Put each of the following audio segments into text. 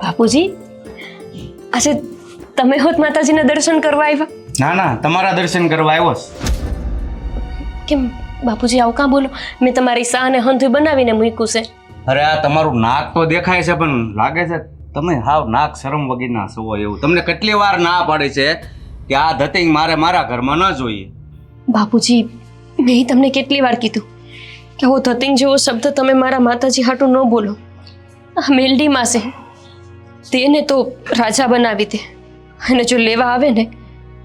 બાપુજી, આજે તમે હોત માતાજીના દર્શન કરવા આવ્યા? ના ના, તમારા દર્શન કરવા આવ્યો કેમ બાપુજી આવું કાં બોલો? મેં તમારી સા અને હંધુય બનાવીને મૂક્યું છે. અરે આ તમારું નાક તો દેખાય છે, પણ લાગે છે તમે હાવ નાક શરમ વગરના છો એવું. તમને કેટલી વાર ના પાડી છે કે આ ધતિંગ મારા ઘરમાં ન જોઈએ. બાપુજી, મેં તમને કેટલી વાર કીધું કે હું ધતિંગ જેવો શબ્દ તમે મારા માતાજી હાટું ન બોલો. આ મેલડીમાં છે, તેને તો રાજા બનાવી દે, અને જો લેવા આવે ને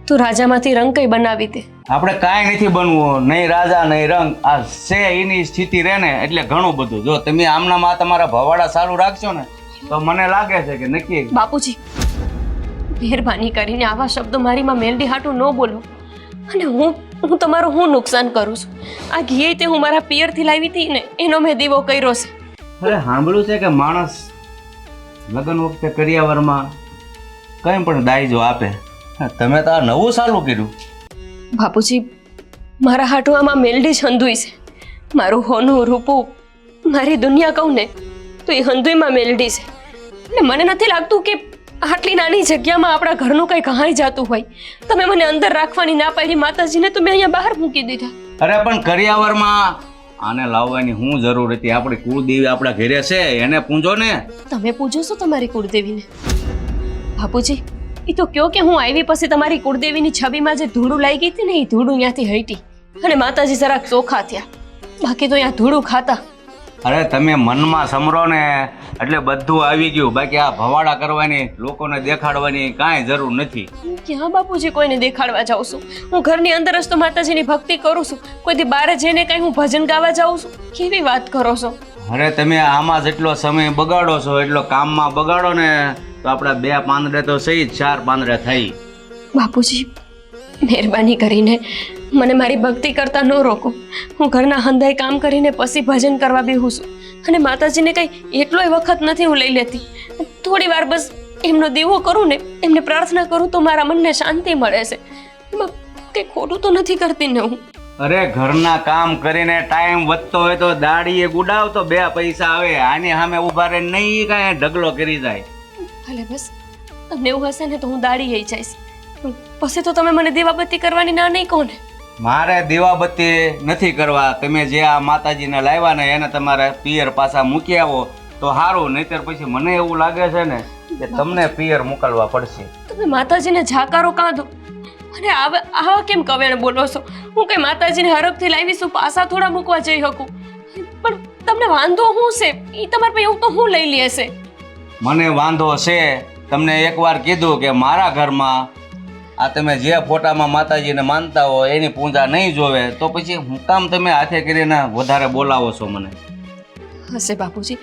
તો રાજામાંથી રંગ કઈ બનાવી દે. આપણે કાંઈ નથી બનવું, નહીં રાજા નહીં રંગ. આ છે એની સ્થિતિ રહે ને એટલે ઘણું બધું. જો તમે આમનામાં તમારા ભવાડા સારું રાખશો ને તો મને લાગે છે કે નક્કી. બાપુજી, મહેરબાની કરીને આવા શબ્દો મારી માં મેલડી હાટું ન બોલો. અને હું તમારું હું નુકસાન કરું છું? આ ઘી તે હું મારા પિયરથી લાવી હતી ને એનો મેં દીવો કર્યો છે. અરે સાંભળ્યું છે કે માણસ લગ્ન વખતે કરિયાવરમાં કંઈ પણ દાયજો આપે. તમે તો આ નવું ચાલુ કર્યું. બાપુજી, મારા હાટું આમાં મેલડી જ હંધુઈ છે. મારું હોનું રૂપું, મારી દુનિયા કહું ને તો એ હંધુઈમાં મેલડી છે. અને મને નથી લાગતું કે આટલી નાની જગ્યામાં આપણા ઘરનું કંઈ કહાઈ જતું હોય. તમે મને અંદર રાખવાની ના પાડી માતાજીને, તો મેં અહીંયા બહાર મૂકી દીધા. અરે પણ કરિયાવરમાં આને લાવવાની શું જરૂર હતી? આપણી કુળદેવી આપણા ઘરે છે, એને પૂંજો ને. તમે પૂજો છો તમારી કુળદેવીને? બાપુજી, એ તો કયો કે હું આવી પછી તમારી કુળદેવીની છબીમાં જે ધૂળું લાગી ગઈ હતી ને એ ધૂળું ત્યાંથી હટી અને માતાજી જરાક ચોખ્ખા થયા. બાકી તો અહીંયા ધૂળું ખાતા. અરે તમે મનમાં સમરો ને એટલે બધું આવી ગયું. બાકી આ ભવાડા કરવાની, લોકોને દેખાડવાની કાંઈ જરૂર નથી. ક્યાં બાપુજી કોઈને દેખાડવા જાઉં છું? હું ઘરની અંદર જ તો માતાજીની ભક્તિ કરું છું. કોઈથી બહાર જઈને કઈ હું ભજન ગાવા જાઉં છું? કેવી વાત કરો છો? અરે તમે આમાં જેટલો સમય બગાડો છો એટલો કામમાં બગાડો ને તો આપણા 2 પાંદડે તો સહી 4 પાંદડે થઈ. બાપુજી, મહેરબાની કરીને મને મારી ભક્તિ કરતા ન રોકો. હું ઘરના હંધાઈ કામ કરીને પછી ભજન કરવા બેહું છું. અને માતાજીને કંઈ એટલોય વખત નથી હું લઈ લેતી. થોડી વાર બસ એમનો દીવો કરું ને, એમને પ્રાર્થના કરું તો મારા મનને શાંતિ મળે છે. એમાં કંઈ ખોટું તો નથી કરતી ને હું. અરે ઘરના કામ કરીને ટાઈમ વધતો હોય તો દાડીએ ગુડાવ તો 2 પૈસા આવે. આની સામે ઉભા રહે નહીં કાંઈ ઢગલો કરી જાય. ભલે બસ, તમને એવું હશે ને તો હું દાડી જઈશ. પછી તો તમે મને દીવાબત્તી કરવાની ના નહીં કહો ને. મારે દીવાબત્તી નથી કરવા. તમે જે આ માતાજીને લાવ્યા ને એને તમારે પિયર પાછા મૂકી આવો તો સારું. નહીતર પછી મને એવું લાગે છે ને કે તમને પિયર મોકલવા પડશે. તમે માતાજીને જાકારો કાઢો અને આવા કેમ કવેણ બોલો છો? હું કઈ માતાજીને હરખથી લાવીશું, પાછા થોડા મૂકવા જઈ શકું? પણ તમને વાંધો શું છે? એ તમારે પાસે એવું તો હું લઈ લેશે. મને વાંધો છે. તમને એકવાર કીધું કે મારા ઘરમાં આ તમે જે ફોટામાં માતાજીને માનતા હો એની પૂજા નહીં જોવે, તો પછી હું કામ તમે હાથે કરીને વધારે બોલાવો છો મને? હશે બાપુજી,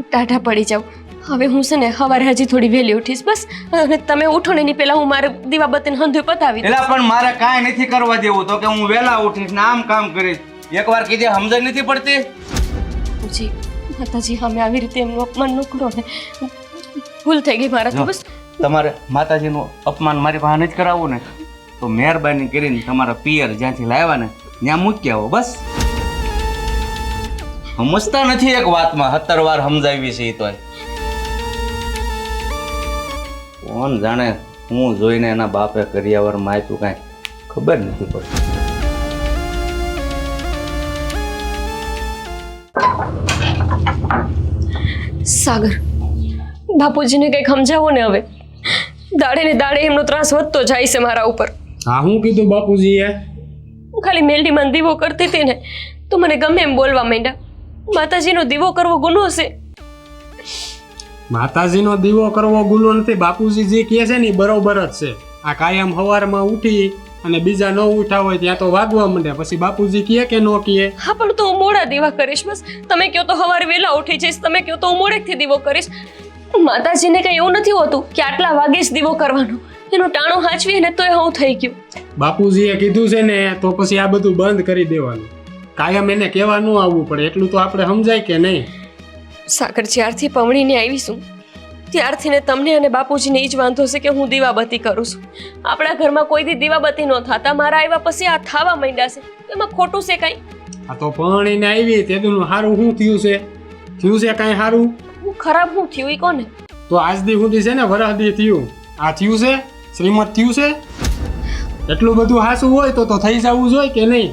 ટાઢા પડી જાવ. હવે હું છે ને સવારે હજી થોડી વહેલી ઉઠીશ બસ. અને તમે ઉઠો ને એની પહેલા હું મારે દીવાબત્તીને હંધુય પતાવી. એટલે પણ મારે કાંઈ નથી કરવા દેવું તો કે હું વહેલા ઉઠીશ ને આમ કામ કરીશ. એકવાર કીધે સમજ નથી પડતી? બાપુજી, માતાજી સામે આવી રીતે એમનું અપમાન ન કરો ને. ભૂલ થઈ ગઈ મારાથી. બસ તમારે માતાજીનું અપમાન મારી પાસે નથી કરાવવું ને તો મહેરબાની કરીને તમારા પિયર જ્યાંથી લાવ્યા ને ત્યાં મૂકી આવો બસ. સમજતા નથી એક વાતમાં 17 વાર સમજાવી છે. તો કોણ જાણે હું જોઈને એના બાપે કરિયાવરમાં આપ્યું કાંઈ ખબર નથી પડતી. સાગર, બાપુજીને કંઈક સમજાવો ને. હવે દાડે ને દાડે એમનો ત્રાસ વધતો જાય છે મારા ઉપર. હા, હું કીધું બાપુજીએ? હું ખાલી મેલડીમાં દીવો કરતી હતી ને તો મને ગમે એમ બોલવા માંડ્યા. માતાજીનો દીવો કરવો ગુનો છે. માતાજીનો દીવો કરવો ગુનો નથી. બાપુજી જે કહે છે ને બરોબર જ છે. આ કાયમ સવારમાં ઉઠી અને બીજા ન ઉઠા હોય ત્યાં તો વાગવા માંડે. પછી બાપુજી કહે કે ન કહે? હા, પણ તો હું મોડા દીવા કરીશ બસ. તમે કહો તો સવારે વહેલા ઉઠી જઈશ, તમે કહો તો હું મોડેકથી દીવો કરીશ. માતાજીને કઈ એવું નથી હોતું કે આટલા વાગે જ દીવો કરવાનો. એનો ટાણો હાચવી ને તોય હું થઈ ગયું. બાપુજીએ કીધું છે ને તો પછી આ બધું બંધ કરી દેવાનું. કાયમ એને કહેવા ન આવવું પડે એટલું તો આપણે સમજાય કે નહીં? સાગર, જ્યારથી પવણીને આવીશું ત્યારથી ને તમને અને બાપુજીને એ જ વાંધો છે કે હું દીવાબત્તી કરું છું. આપણા ઘરમાં કોઈ દી દીવાબત્તી ન થતા, મારા આવ્યા પછી આ થવા માંડ્યા છે. એમાં ખોટું છે કાંઈ? આ તો પરણીને આવી તેદુનું સારું શું થયું છે કાંઈ સારું? હું ખરાબ હું થયું એ કોને? તો આજ દી સુધી છે ને વરસ દી થયું, આ થયું છે શ્રીમત થયું છે. એટલું બધું હાસું હોય તો થઈ જવું જોઈએ કે નહીં?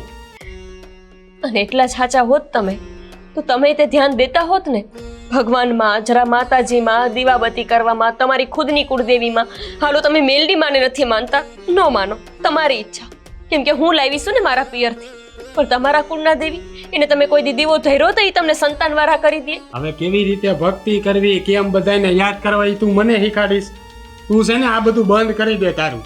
અને એટલા જ સાચા હોત તમે તો તમે તે ધ્યાન દેતા હોત ને ભગવાનમાં, જરા માતાજીમાં, દીવાબત્તી કરવામાં, તમારી ખુદની કુળદેવીમાં. હાલો તમે મેલડીમાં ને નથી માનતા, ન માનો, તમારી ઈચ્છા. કેમ કે હું લાવીશું ને મારા પિયરથી. પણ તમારા કુળના દેવી, એને તમે કોઈ દી દીવો ધર્યો તો એ તમને સંતાન વાળા કરી દે. હવે કેવી રીતે ભક્તિ કરવી, કેમ બધાને યાદ કરવા, એ તું મને શીખાડીશ. તું છે ને આ બધું બંધ કરી દે તારું.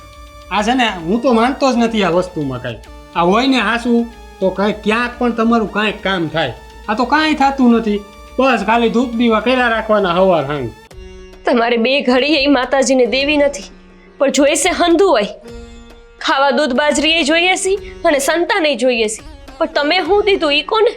આ છે ને હું તો માનતો જ નથી આ વસ્તુમાં કાંઈ. આ હોય ને હાસું તો કાંઈ ક્યાંક પણ તમારું કાંઈક કામ થાય. આ તો કાંઈ થતું નથી. બસ ખાલી ધૂપ દીવા કર્યા રાખવાના હવાર હાંગ. તમારે બે ઘડી એ માતાજીને દેવી નથી, પણ જોઈશે હંધુ હોય. ખાવા દૂધ બાજરી એ જોઈએ છે અને સંતાન એ જોઈએ છે. પણ તમે શું દીધું ઈ કોને?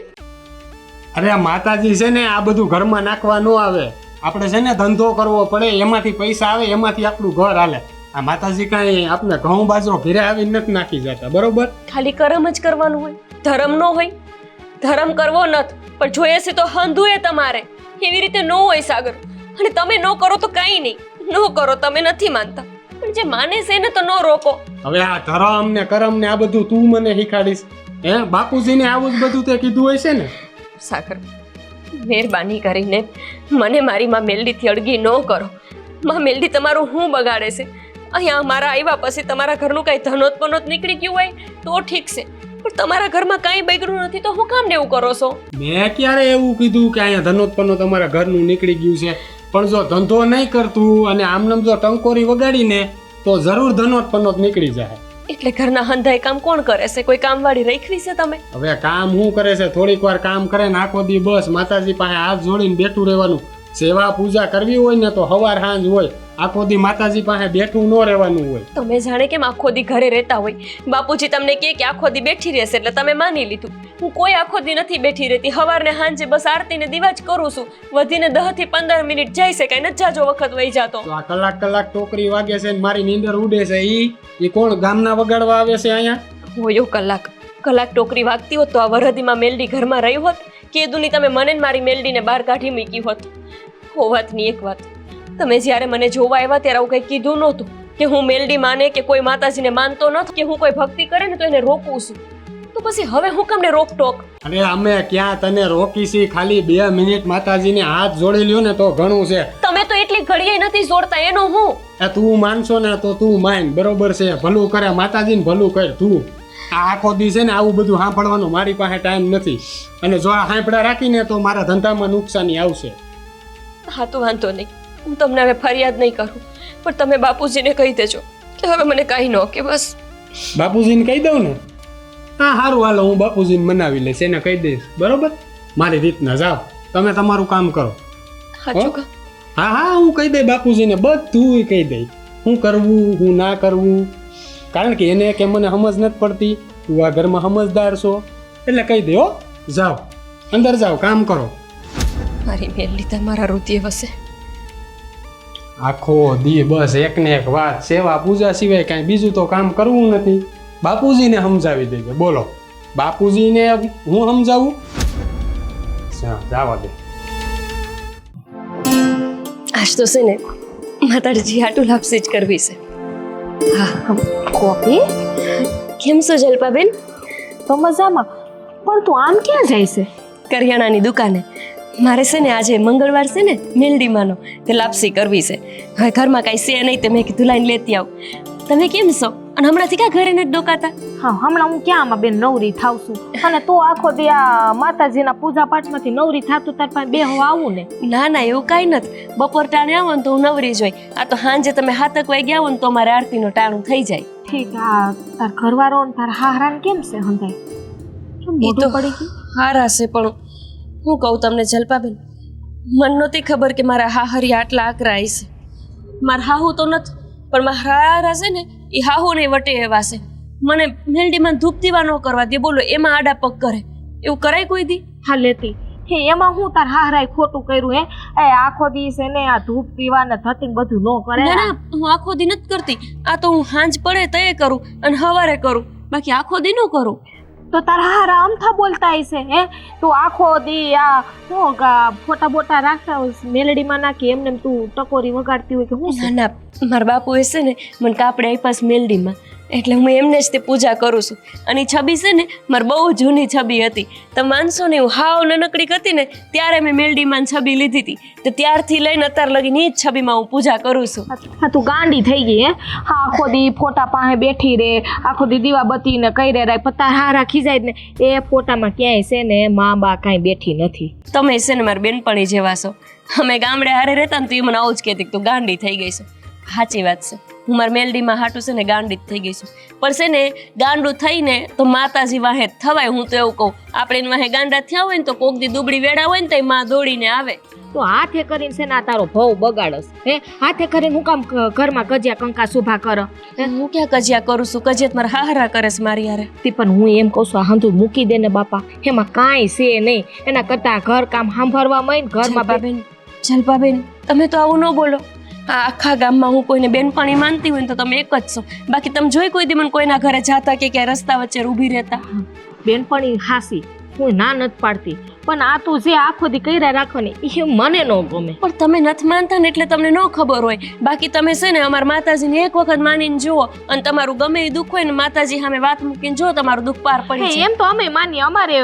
અરે આ માતાજી છે ને આ બધું ઘરમાં નાખવા ન આવે. આપણે છે ને ધંધો કરવો પડે, એમાંથી પૈસા આવે, એમાંથી આપણું ઘર હાલે. આ માતાજી કાંઈ આપણે ઘઉં બાજરો ઘરે આવીને નથી નાખી જતા, બરોબર? ખાલી કરમ જ કરવાનું હોય, ધર્મ નો હોય. ધર્મ કરવો નથી, પણ જોઈએ છે તો હંધુએ તમારે. એવી રીતે ન હોય સાગર. અને તમે ન કરો તો કાંઈ નહીં, ન કરો, તમે નથી માનતા. પણ જે માને છે એને તો ન રોકો. હવે આ ધરમ ને કરમ ને આ બધું તું મને શીખાડીશ? હે, બાપુજીને આવું જ બધું તે કીધું હોય છે ને? સાગર, મહેરબાની કરીને મને મારી માં મેલડીથી અડગી ન કરો. માં મેલડી તમારું શું બગાડે છે? અહીંયા મારા આવ્યા પછી તમારા ઘરનું કાંઈ ધનોત્પન્નોત નીકળી ગયું હોય તો ઠીક છે, પણ તમારા ઘરમાં કાંઈ બગડ્યું નથી તો હું કામ ને એવું કરો છો? મેં ક્યારે એવું કીધું કે અહીંયા ધનોત્પન્નો તમારા ઘરનું નીકળી ગયું છે? પણ જો ધંધો નહીં કરતું અને આમનામ જો ટંકોરી વગાડીને તો જરૂર ધનોત્પન્નો નીકળી જાય. એટલે ઘરના હંધાઈ કામ કોણ કરે છે? કોઈ કામવાળી રાખવી છે તમે? હવે કામ શું કરે છે? થોડીક વાર કામ કરે ને આખો દી બસ માતાજી પાસે હાથ જોડીને બેઠું રહેવાનું. સેવા પૂજા કરવી હોય ને તો હવાર સાંજ હોય. આખો દી માતાજી પાસે બેઠું ન રહેવાનું હોય. તમે જાણે કેમ આખો દી ઘરે રહેતા હોય. બાપુજી તમને કહે કે આખો દી બેઠી રહેશે એટલે તમે માની લીધું. હું કોઈ આખો દી નથી બેઠી રહેતી. હવારને સાંજે બસ આરતી ને દીવા જ કરું છું. વધીને 10 થી 15 મિનિટ જાય છે, કઈ ન જાજો વખત વહી જાતો. તો આ કલાક ટોકરી વાગે છે ને મારી નીંદર ઉડે છે. ઈ કોણ ગામના વગાડવા આવે છે અહીંયા? હોયો કલાક ટોકરી વાગતી હોત તો આ વરહદીમાં મેલડી ઘરમાં રહી હોત કે દુની તમે મને ને મારી મેલડીને બહાર કાઢી મૂકી હોત. હોવાતની એક વાત, તમે જ્યારે મને જોવા આવ્યા ત્યારે આવું કંઈ કીધું નહોતું કે હું મેલડી માને કે કોઈ માતાજીને માનતો નથી, કે હું કોઈ ભક્તિ કરે ને તો એને રોકું છું. તો પછી હવે હું તમને રોકટોક? અરે અમે ક્યાં તને રોકી છી? ખાલી 2 મિનિટ માતાજીને હાથ જોડી લ્યો ને તો ઘણું છે. તમે તો એટલી ઘડીએ નથી જોડતા, એનો હું? તું માનશો ને તો તું માન, બરોબર છે? ભલું કરે માતાજીને, ભલું કર તું. આ આખો દી છે ને આવું બધું સાંભળવાનું મારી પાસે ટાઈમ નથી. અને જો આ સાંભળા રાખીને તો મારા ધંધામાં નુકસાની આવશે. હા તો વાંધો નહીં, હું તમને હવે ફરિયાદ નહીં કરું, પણ તમે બાપુજીને કહી દેજો કે હવે મને કાંઈ ન કે. બસ બાપુજીને કહી દઉં ને? હા સારું, હાલો હું બાપુજીને મનાવી લઈશ, એને કહી દઈશ, બરોબર? મારી રીતના જાઓ, તમે તમારું કામ કરો. સાચું કા? હા હું કહી દઈ બાપુજીને, બધું કહી દઈ હું કરવું હું ના કરવું. કારણ કે એને કે મને સમજ નથી પડતી, તું આ ઘરમાં સમજદાર છો એટલે કહી દે. હો, જાઓ અંદર જાઓ, કામ કરો. મારી મેલડી તમારા રુધિએ વસે. આખો દી બસ એક ને એક વાત, સેવા પૂજા સિવાય કાંઈ બીજું તો કામ કરવું નથી. બાપુજીને સમજાવી દેજો. બોલો, બાપુજીને હું સમજાવું? જવા દે. આજ તો છે ને માતાજી આટું લાપસી જ કરવી છે. હા, કોફી કેમ છો જલ્પાબેન? તો મજામાં. પણ તું આમ ક્યાં જાય છે? કરિયાણાની દુકાને. મારે છે ને આજે મંગળવાર છે ને મેલડીમાંનો, તે લાપસી કરવી છે. હવે ઘરમાં કાંઈ છે નહીં, તે મેં કીધું લાઈને લેતી આવું. તમે કેમ છો? અને હમણાંથી ક્યાં ઘરે નથી ડોકાતા? હા, હમણાં હું ક્યાં આમાં બેન નવરી થાવ છું. અને તો આખો દી આ માતાજીના પૂજા પાઠમાંથી નવરી થાતું તાર પાસે બેહવા આવું ને? ના એવું કાંઈ નથી. બપોર ટાણે આવો ને તો હું નવરી જ હોય. આ તો સાંજે તમે 7 વાગે આવો ને તો અમારે આરતીનો ટાણું થઈ જાય. ઠીક. આ તાર ઘરવાળો ને તાર હાહરાને કેમ છે હંધાય? મોટું પડી ગયું? હારા છે, પણ હું કહું તમને જલ્પાબેન, મને નહોતી ખબર કે મારા હાહરી આટલા આકરા છે. મારા હાહુ તો નથી, પણ મારા હારા છે ને એ હાહુ ને વટે એવા છે. મને મેલડીમાં ધૂપ દીવા ન કરવા દે. બોલો, એમાં આડા પગ કરે. એવું કરાય કોઈ દી? હા લેતી, હે એમાં હું તાર હારાય ખોટું કર્યું હે એ આખો દિવસ એને આ ધૂપ પીવા ને ધતિંગ બધું ન કરે ના ના હું આખો દી નથી કરતી. આ તો હું સાંજ પડે તય કરું અને સવારે કરું, બાકી આખો દી ન કરું. તો તારા હારા અમથા બોલતા હશે હે તું આખો દી આ હું ફોટા બોટા રાખતા હોય મેલડીમાં નાખી એમને એમ તું ટકોરી વગાડતી હોય કે હું ના ના મારા બાપુ હશે ને મને કાપડે આપ્યા છે મેલડીમાં, એટલે હું એમને જ તે પૂજા કરું છું. અને ઈ છબી છે ને મારી બહુ જૂની છબી હતી. તમે માનશો ને હું હાવ નાનકડી હતી ને ત્યારે મેં મેલડીમાં છબી લીધી હતી, તો ત્યારથી લઈને અત્યાર લગીને ઈ જ છબીમાં હું પૂજા કરું છું. હા તું ગાંડી થઈ ગઈ હે હા આખો દી ફોટા પાસે બેઠી રે આખો દી દીવાબત્તી ને કઈ રે પત્તા હારા ખીજાય ને એ ફોટામાં ક્યાંય છે ને મા બા કાંઈ બેઠી નથી. તમે છે ને મારી બેનપણી જેવા છો. અમે ગામડે હારે રહેતા ને તો એ મને આવું જ કહેતી કે તું ગાંડી થઈ ગઈ છો. સાચી વાત છે, હું મારા મેલડીમાં હાટું છે ને ગાંડી જ થઈ ગઈ છું. પણ છે ને ગાંડું થઈને તો માતાજી વાહે થવાય. હું તો એવું કહું, આપણે એની વાહે ગાંડા થયા હોય ને તો કોક દી દુબળી વેડા હોય ને તો એ માં દોડીને આવે. તો હાથે કરીને છે ને આ તારો ભવ બગાડસ હે હાથે કરીને હું કામ ઘરમાં કજિયા કંકા શુભા કર હું ક્યાં કજિયા કરું છું? કજિયાત મારા હારા કરે છે મારી હારે. તે પણ હું એમ કહું છું આ હાંધું મૂકી દે ને બાપા એમાં કાંઈ છે નહીં એના કરતા ઘર કામ સાંભળવા માંય ઘરમાં જલપાબેન, જલપાબેન તમે તો આવું ન બોલો. આ આખા ગામમાં હું કોઈને બેનપણી માનતી હોય ને તો તમે એક જ છો. બાકી તમે જોઈ કોઈ દી મને કોઈના ઘરે જાતા કે ક્યાંય રસ્તા વચ્ચે ઊભી રહેતા? બેનપણી હાસી હું ના નથી પાડતી પણ આ તું જે આખો દી કર્યા રાખવાની એ મને ન ગમે. પણ તમે નથી માનતા ને એટલે તમને ન ખબર હોય. બાકી તમે છે ને અમારા માતાજીને એક વખત માનીને જુઓ અને તમારું ગમે એ દુઃખ હોય ને માતાજી સામે વાત મૂકીને જો તમારું દુઃખ પાર પડી જાય. એમ તો અમે માનીએ અમારે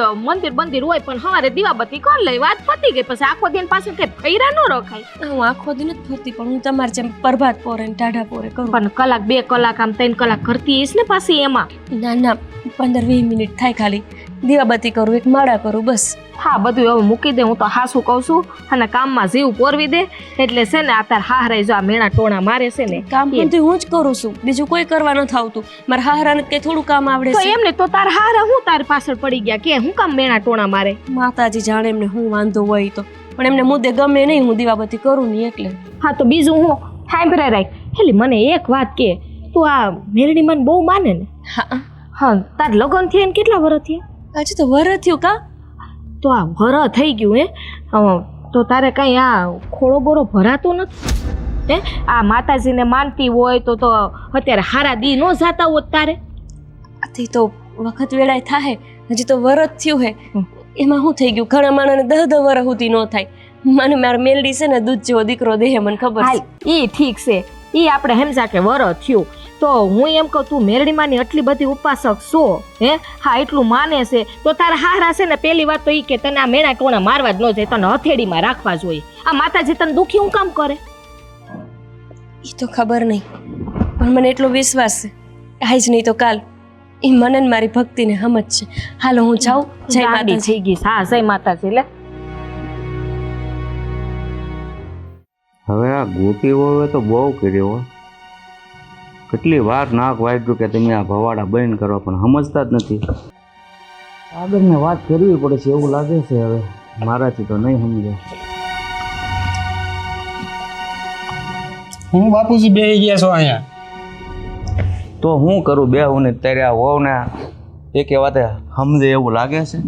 મંદિર હોય પણ સવારે દીવાબત્તી કરી લઈ વાત પતી ગઈ પછી આખો દિન પાછું કઈ ફૈરા ન રખાય. હું આખો દિન જ ફરતી પણ હું તમારે જેમ પ્રભાત પોરે ને ટાઢા પોરે કરું. પણ કલાક 2 કલાક આમ 3 કલાક કરતી હઈશ ને પાછી એમાં. ના ના 15-20 મિનિટ થાય ખાલી દીવાબત્તી કરું, એક માળા કરું બસ. હા બધું હવે મૂકી દે હું તો હાસું કહું છું અને કામમાં જીવ પોરવી દે એટલે છે ને અત્યારે હાહરાઈ જો આ મેણા ટોણા મારે છે ને કામ બધું હું જ કરું છું, બીજું કોઈ કરવા નથી આવતું. મારા હાહરાને કઈ થોડું કામ આવડે તો છે? એમને તો તાર હારા હું તારી પાછળ પડી ગયા કે હું કામ મેણા ટોણા મારે. માતાજી જાણે એમને હું વાંધો હોય તો, પણ એમને મુદ્દે ગમે નહીં હું દીવાબત્તી કરું નહીં એટલે. હા તો બીજું હું સાંભળે રાખ એટલે મને એક વાત કે તું આ મેરડી મને બહુ માને ને? હા હા તાર લગ્ન થયા ને કેટલા વર્ષ થયા? હજી તો વર થયું કા? તો આ વર થઈ ગયું હે તો તારે કઈ આ ખોળો બોરો ભરાતો નથી હે? આ માતાજીને માનતી હોય તો અત્યારે હારા દી નો જાતા હોત તારે? આથી તો વખત વેળાય થાય, હજી તો વર જ થયું હે. એમાં શું થઈ ગયું? ઘણા માણસને 10 વર સુધી ન થાય. મને મારા મેલડી છે ને દૂધ જેવો દીકરો દેહે મને ખબર છે. એ ઠીક છે એ આપણે સમજા કે વર થયું તો હું એમ કહું તું મેરડીમાંની આટલી બધી ઉપાસક છો હે હા એટલું માને છે તો તારા હારા છે ને પહેલી વાત તો એ કે તને આ મેણા ટોણા મારવા જ ન જાય, તને હથેળીમાં રાખવા જોઈએ. આ માતાજી તને દુખી હું કામ કરે? એ તો ખબર નહીં પણ મને એટલો વિશ્વાસ છે આજ નહીં તો કાલ એ મને ને મારી ભક્તિને સમજ છે. હાલો હું જાઉં. જય ગાંડી માતાજી. થઈ ગઈ. હા જય માતાજી. લે હવે આ ગોપી વહુએ તો બહુ કર્યો. કેટલી વાર નાક વાગ્યું કે તમે આ ભવાડા બંધ કરો પણ સમજતા જ નથી. આગળને વાત કરવી પડે છે એવું લાગે છે. હવે મારાથી તો નહીં સમજે. હું બાપુજી બેહી ગયા છો અહીંયા? તો હું કરું બે હું ને ત્યારે આ વહુને એક વાતે સમજે એવું લાગે છે.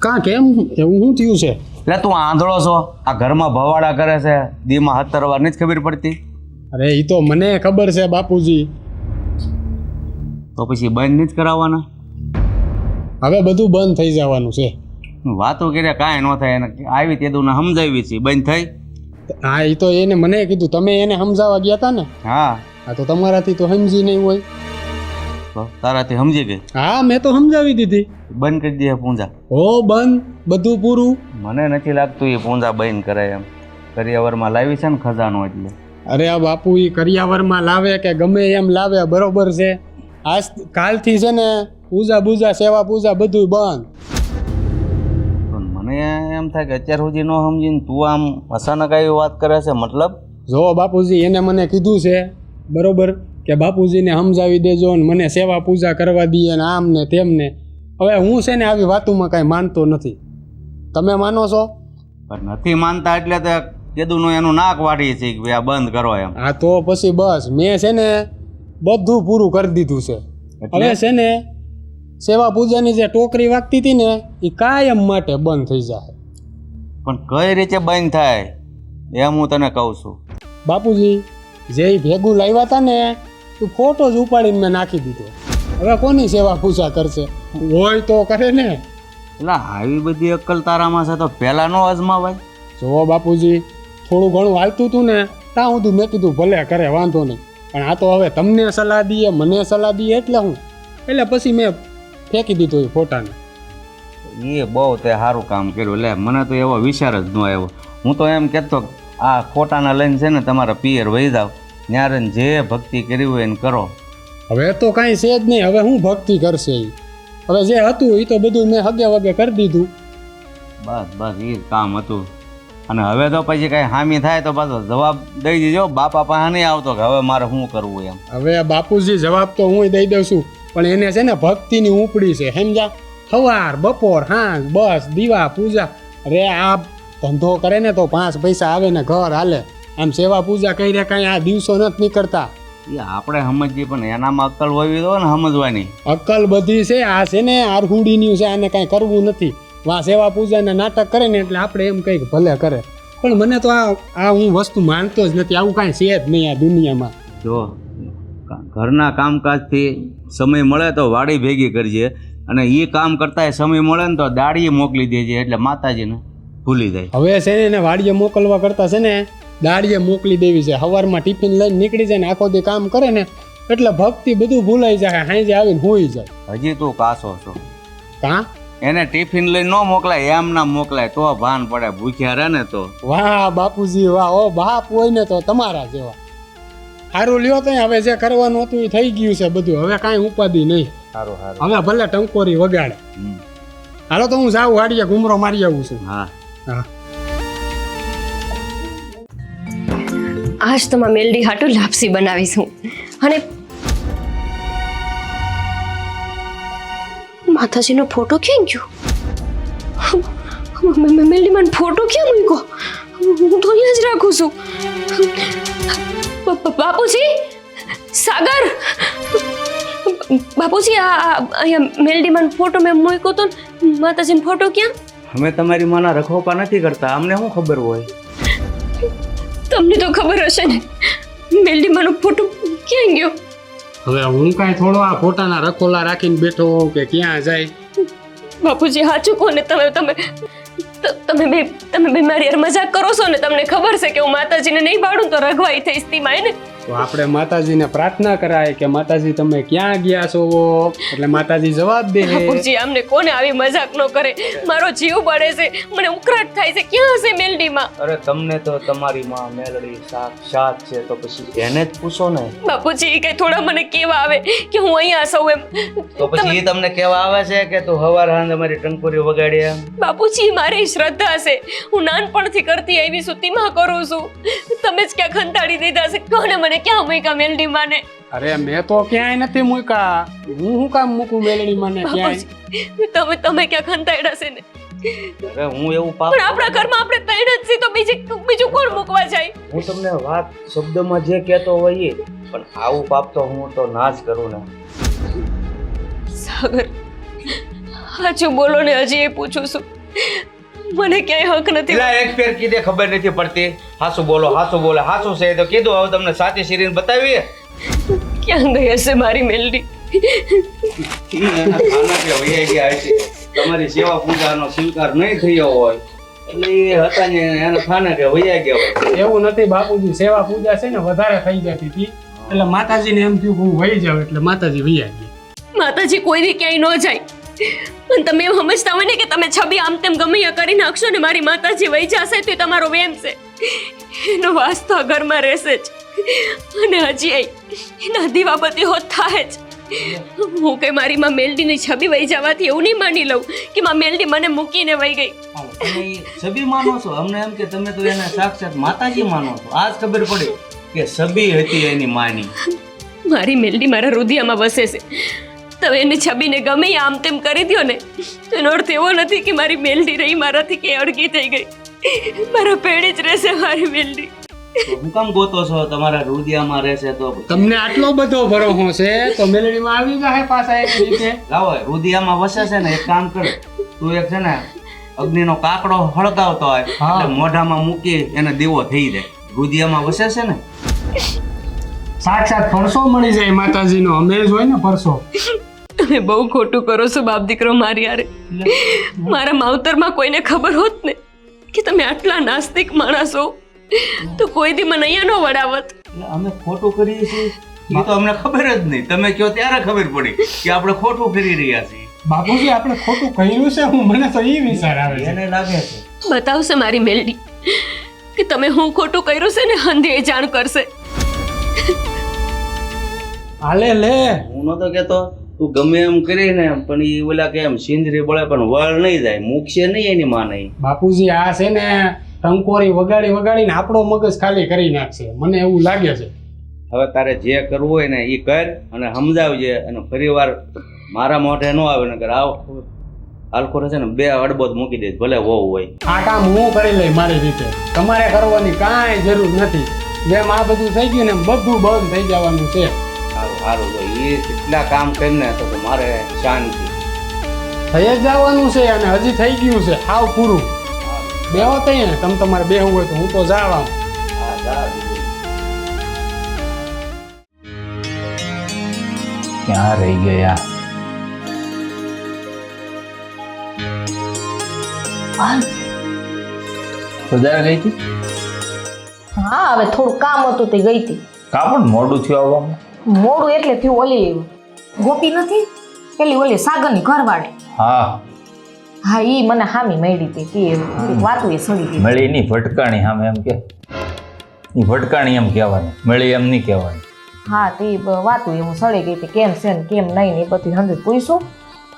કાં કેમ એવું શું થયું છે? એટલે તું આંધળો છો? આ ઘરમાં ભવાડા કરે છે દીમાં 17 વાર નથી ખબર પડતી? અરે એ તો મને ખબર છે બાપુજી. તો પછી બંધ નથી કરાવવાના? હવે બધું બંધ થઈ જવાનું છે. વાતો કર્યા કાંઈ ન થાય. એને આવી તે દુને સમજાવી છે બંધ થઈ. હા એ તો એને મને કીધું, તમે એને સમજાવવા ગયા હતા ને? હા હા તો તમારાથી તો સમજી નહીં હોય. તો તારાથી સમજી ગઈ? હા મેં તો સમજાવી દીધી. બંધ કરી દે પૂંજા. હો બંધ બધું પૂરું. મને નથી લાગતું એ પૂંજા બંધ કરાય એમ. કરિયાવરમાં લાવી છે ને ખજાનો એટલે. અરે આ બાપુ એ કરિયાવરમાં લાવે કે ગમે એમ લાવે બરોબર છે. આજ કાલથી છે ને પૂજા બૂજા સેવા પૂજા બધું બંધ. પણ મને એમ થાય કે અત્યાર સુધી ન સમજીને તું આમ અચાનક આવી વાત કરે છે મતલબ? જો બાપુજી એને મને કીધું છે બરોબર કે બાપુજીને સમજાવી દેજો ને મને સેવા પૂજા કરવા દઈએ ને આમ ને તેમ ને. હવે હું છે ને આવી વાતોમાં કાંઈ માનતો નથી. તમે માનો છો? પણ નથી માનતા એટલે તો કીધું એનું નાક વાળી છે કે ભાઈ આ બંધ કરો એમ. હા તો પછી બસ મેં છે ને બધું પૂરું કરી દીધું છે. હવે છે ને સેવા પૂજાની જે ટોકરી વાગતી હતી ને એ કાયમ માટે બંધ થઈ જાય. પણ કઈ રીતે બંધ થાય એમ હું તને કહું છું. બાપુજી જે ઈ ભેગું લાવ્યા હતા ને તું ફોટો જ ઉપાડીને મેં નાખી દીધો. હવે કોની સેવા પૂજા કરશે? હોય તો કરે ને. એટલે આવી બધી અક્કલ તારામાં છે તો પહેલાં નો અજમાવાય. જો બાપુજી થોડું ઘણું હાલતું હતું ને ત્યાં સુધી મેં કીધું ભલે કરે વાંધો નહીં, પણ આ તો હવે તમને સલાહ દઈએ મને સલાહ દઈએ એટલે પછી મેં ફેંકી દીધો એ ફોટાને. એ બહુ તે સારું કામ કર્યું. એટલે મને તો એવો વિચાર જ ન આવ્યો. હું તો એમ કહેતો આ ફોટાના લઈને છે ને તમારા પિયર વહી જાવ, ત્યારે જે ભક્તિ કરી હોય એને કરો. હવે તો કાંઈ છે જ નહીં. હવે હું ભક્તિ કરશે ઈ? હવે જે હતું એ તો બધું મેં હગે વગે કરી દીધું. બસ એ જ કામ હતું. અને હવે તો પછી કાંઈ હામી થાય તો પાછો જવાબ દઈ દીજો. બાપા પાસે નહીં આવતો કે હવે મારે શું કરવું એમ. હવે બાપુજી જવાબ તો હું દઈ દઉં છું, પણ એને છે ને ભક્તિની ઉપડી છે, સમજા? સવાર બપોર સાંજ બસ દીવા પૂજા. અરે આ ધંધો કરે ને તો 5 પૈસા આવે ને ઘર હાલે. આમ સેવા પૂજા કરીને કાંઈ આ દિવસો નથી નીકળતા. એ આપણે સમજીએ પણ એનામાં અક્કલ હોવી દો ને સમજવાની. અક્કલ બધી છે. આ છે ને આરહુડીની છે, આને કાંઈ કરવું નથી. વા સેવા પૂજાના નાટક કરે ને એટલે આપણે એમ કંઈક ભલે કરે, પણ મને તો આ હું વસ્તુ માનતો જ નથી. આવું કાંઈ છે જ નહીં આ દુનિયામાં. જો ઘરના કામકાજથી સમય મળે તો વાડી ભેગી કરજે, અને એ કામ કરતા સમય મળે ને તો દાડીએ મોકલી દેજે, એટલે માતાજીને ભૂલી જાય. હવે છે ને એને વાડીએ મોકલવા કરતાં છે ને દાડીએ મોકલી દેવી છે. સવારમાં ટિફિન લઈને નીકળી જાય ને આખો દી કામ કરે ને એટલે ભક્તિ બધું ભૂલાઈ જાય, સાંજે આવીને હોઈ જાય. હજી તું કાસો છો. કાં એને ટિફિન લઈને ન મોકલાય, એમ ના મોકલાય તો ભાન પડે. ભૂખ્યા રહે ને તો. વાહ બાપુજી વાહ! ઓ બાપ હોય ને તો તમારા જેવા. સારું લ્યો તો હવે જે કરવાનું હતું એ થઈ ગયું છે બધું. હવે કાંઈ ઉપાધિ નહીં. સારું સારું. હવે ભલે ટંકોરી વગાડે. હાલો તો હું જાઉં વાડીએ ઘૂમરો મારી આવું છું. હા હા. આજ તો માં મેલડી હાટું લાપસી બનાવીશું. અને માતાજીનો ફોટો ક્યાં ગયો? મેલડીમાં ફોટો ક્યાં મૂક્યો? હું તો અહીંયા જ રાખું છું. બાપુજી, સાગર, બાપુજી આ અહીંયા મેલડીમાં ફોટો મેં મૂક્યો તો માતાજીનો ફોટો ક્યાં? અમે તમારી માના રખોપા નથી કરતા, અમને શું ખબર હોય? તમને તો ખબર હશે ને, મેલડીમાંનો ફોટો ક્યાં ગયો? હવે હું કાંઈ થોડો આ ફોટાના રખોલા રાખીને બેઠો હોઉં કે ક્યાં જાય? બાપુજી સાચું કહો ને, તમે બે મારી યાર મજાક કરો છો ને? તમને ખબર છે કે હું માતાજીને નહીં પાડું તો રઘવાઈ થઈશ તીમાં ને. તો આપણે માતાજીને પ્રાર્થના કરાય કે માતાજી તમે ક્યાં ગયા છો, એટલે માતાજી જવાબ દે. બાપુજી આમને કોને આવી મજાક ન કરે, મારો જીવ બળે છે, મને ઉકળાટ થાય છે. ક્યાં હશે મેલડીમાં? અરે તમને તો તમારી માં મેલડી સાક્ષાત છે, તો પછી એને જ પૂછો ને. બાપુજી કે થોડા મને કેવા આવે કે હું અહીંયા સૌ એમ. તો પછી એ તમને કેવા આવે છે કે તું હવાર હાંજ અમારી ટંકોરી વગાડી એમ? બાપુજી મારી શ્રદ્ધા છે, હું નાનપણથી કરતી આવી છું, તેમાં કરું છું. તમે જ ક્યાં ખંતાડી દીધા છે? કોને મને ક્યાં મૂક્યા મેલડીમાં ને? અરે મેં તો ક્યાંય નથી મૂક્યા. હું શું કામ મૂકું મેલડીમાં ને ક્યાંય? તમે ક્યાં ખંતાડ્યા છે ને? અરે હું એવું પાપ, પણ આપણા ઘરમાં આપણે ત્રણ જ છીએ, તો બીજું કોણ મૂકવા જાય? હું તમને વાત શબ્દમાં જે કહેતો હોય એ, પણ આવું પાપ તો હું તો ના જ કરું ને. સાગર સાચું બોલો ને, હજી એ પૂછું છું. મને ક્યાંય હક નથી. પેલા એક ફેર કીધે ખબર નથી પડતી. હાસું બોલો, હાસું બોલે, હાસું છે તો કીધું. હવે તમને સાચી શરીર બતાવીએ. ક્યાં ગઈ હશે મારી મેલડી? તમારી સેવા પૂજાનો સ્વીકાર નહીં થયો હોય એટલે એ હતા ને એના ખાને કે વૈયા ગયા હોય. એવું નથી બાપુજી, સેવા પૂજા છે ને વધારે થઈ જતી હતી એટલે માતાજીને એમ થયું કે હું વહી જાઉં, એટલે માતાજી વૈયા ગયા. માતાજી કોઈ દી ક્યાંય ન જાય. પણ તમે એમ સમજતા હોય ને કે તમે છબી આમ તેમ ગમે ત્યાં કરી નાખશો ને મારી માતાજી વહી જશે તો એ તમારો વેમ છે. એનો વાસ તો આ ઘરમાં રહેશે જ, અને હજી એના દીવાબત્તી હોત થાય જ. હું કઈ મારી માં મેલડીની છબી વહી જવાથી એવું નહીં માની લઉં કે માં મેલડી મને મૂકીને વહી ગઈ. તમે છબી માનો છો, અમને એમ કે તમે તો એને સાક્ષાત માતાજી માનો છો. આજ ખબર પડી કે છબી હતી એની માની. મારી મેલડી મારા રુધિયામાં વસે છે. તમે એની છબીને ગમે આમ તેમ કરી દો ને, એનો અર્થ એવો નથી કે મારી મેલડી રહી મારાથી કે અડગી થઈ ગઈ. મારા પેડે જ રહેશે મારી મેલડી. હું કામ ગોતો છો? તમારા રુદિયામાં રહેશે તો તમને આટલો બધો ભરોસો છે તો મેલડીમાં આવી જાય પાછા એક રીતે. લાવો, રુદિયામાં વસે છે ને, એક કામ કર તું, એક છે ને અગ્નિનો કાકડો હળગાવતો હોય હા. એટલે મોઢામાં મૂકી એને દીવો થઈ જાય. રુધિયામાં વસે છે ને. સાક્ષાત પરસો મળી જાય માતાજીનો અમેજ હોય ને પરસો. તમે બહુ ખોટું કરો છો બાપ દીકરો મારી યારે. મારા માવતરમાં કોઈને ખબર હોત ને કે તમે આટલા નાસ્તિક માણસ હો તો કોઈ દી મને અહીંયા ન વડાવત. એટલે અમે ખોટું કરીએ છીએ એ તો અમને ખબર જ નહીં. તમે કહો ત્યારે ખબર પડી કે આપણે ખોટું કરી રહ્યા છીએ. બાપુજી આપણે ખોટું કર્યું છે હું મને તો એ વિચાર આવે છે. એને લાગે છે બતાવશે મારી મેલડી કે તમે હું ખોટું કર્યું છે ને હંધે જાણ કરશે. હાલે લે. હું નતો કેતો તું ગમે એમ કરીને પણ એ ઓલા કે એમ સિંદરી બળે પણ વળ નહીં જાય, મૂકશે નહીં એની માં નહીં. બાપુજી આ છે ને ટંકોરી વગાડી વગાડીને આપણો મગજ ખાલી કરી નાખશે મને એવું લાગે છે. હવે તારે જે કરવું હોય ને એ કર અને સમજાવજે અને ફરીવાર મારા મોઢે ન આવે ને આવ હાલખોરે છે ને 2 અડબોત મૂકી દે ભલે હોવ હોય. આ કામ હું કરી લઈ મારી રીતે, તમારે કરવાની કાંઈ જરૂર નથી. જેમ આ બધું થઈ ગયું ને એમ બધું બંધ થઈ જવાનું છે. સારું સારું તો એ કેટલા કામ કરીને તો મારે શાંતિ થઈ જ જવાનું છે અને હજી થઈ ગયું છે હાવ પૂરું. બેહો તઈ ને તમે તમારે બેહવું હોય તો હું તો જાવા. હા જા બીજું. ક્યાં રહી ગયા? બજાર ગઈ હતી? હા હવે થોડું કામ હતું તે ગઈ હતી. કા પણ મોડું થયું આવવામાં? મોડું એટલે થયું ઓલી ગોપી નથી પેલી ઓલી સાગરની ઘરવાળી. હા, હા ઈ મને હામી મળી હતી કે વાતું એ સડી ગઈ. મળી ની ભટકાણી સામે એમ કે ઈ ભટકાણી એમ કહેવાનું, મળી એમ નહીં કહેવાનું. હા તે વાતું એ હું સડી ગઈ હતી કેમ છે ને કેમ નહીં ને એ બધી હંધે પૂછ્યું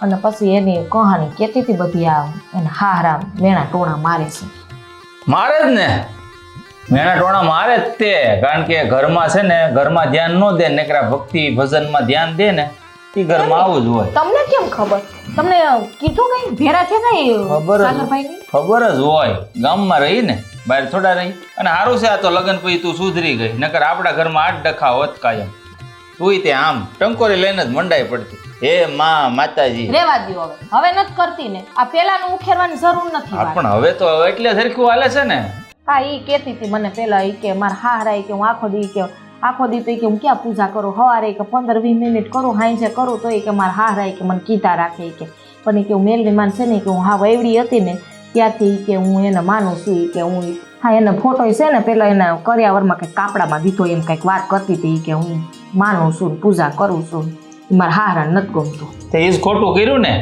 અને પછી એની કહાની કહેતી હતી બધી આ એને હારા મેણા ટોણા મારે છે. મારે જ ને મેણા ટોણા મારે જ તે, કારણ કે ઘરમાં છે ને ઘરમાં ધ્યાન ન દે નકરા ભક્તિ ભજનમાં ધ્યાન દે ને એ ઘરમાં આવું જ હોય. તમને કેમ ખબર? તમને કીધું કઈ ભેરા છે કઈ ખબર જ સાગરભાઈની? ખબર જ હોય, ગામમાં રહી ને બહાર થોડા રહી. અને સારું છે આ તો લગ્ન પછી તું સુધરી ગઈ, નકર આપણા ઘરમાં 8 ડખા હોત કાયમ. તું તે આમ ટંકોરી લઈને જ મંડાઈ પડતી. હે માં માતાજી. રેવા દ્યો હવે નથી કરતી ને આ પેલાનું ઉખેરવાની જરૂર નથી. હા પણ હવે તો એટલે સરખું હાલે છે ને. હા ઈ કહેતી હતી મને પેલા ઈ કે મારા હારા કે હું આખો દી તો ઈ કે હું ક્યાં પૂજા કરું સવારે કે 15-20 મિનિટ કરું હાંજે કરું તો ઈ કે મારા હારા કે મને કીધા રાખે ઈ કે પણ ઈ કે હું મેલની માન છે ને કે હું હા વૈવડી હતી ને ત્યાંથી ઈ કે હું એને માનું છું ઈ કે હું હા એને ફોટો છે ને પેલા એના કર્યાવરમાં કંઈક કાપડામાં દીધો એમ કંઈક વાત કરતી હતી ઈ કે હું માનું છું ને પૂજા કરું છું મારા હારા નથી ગમતું. તે એ જ ખોટું કર્યું ને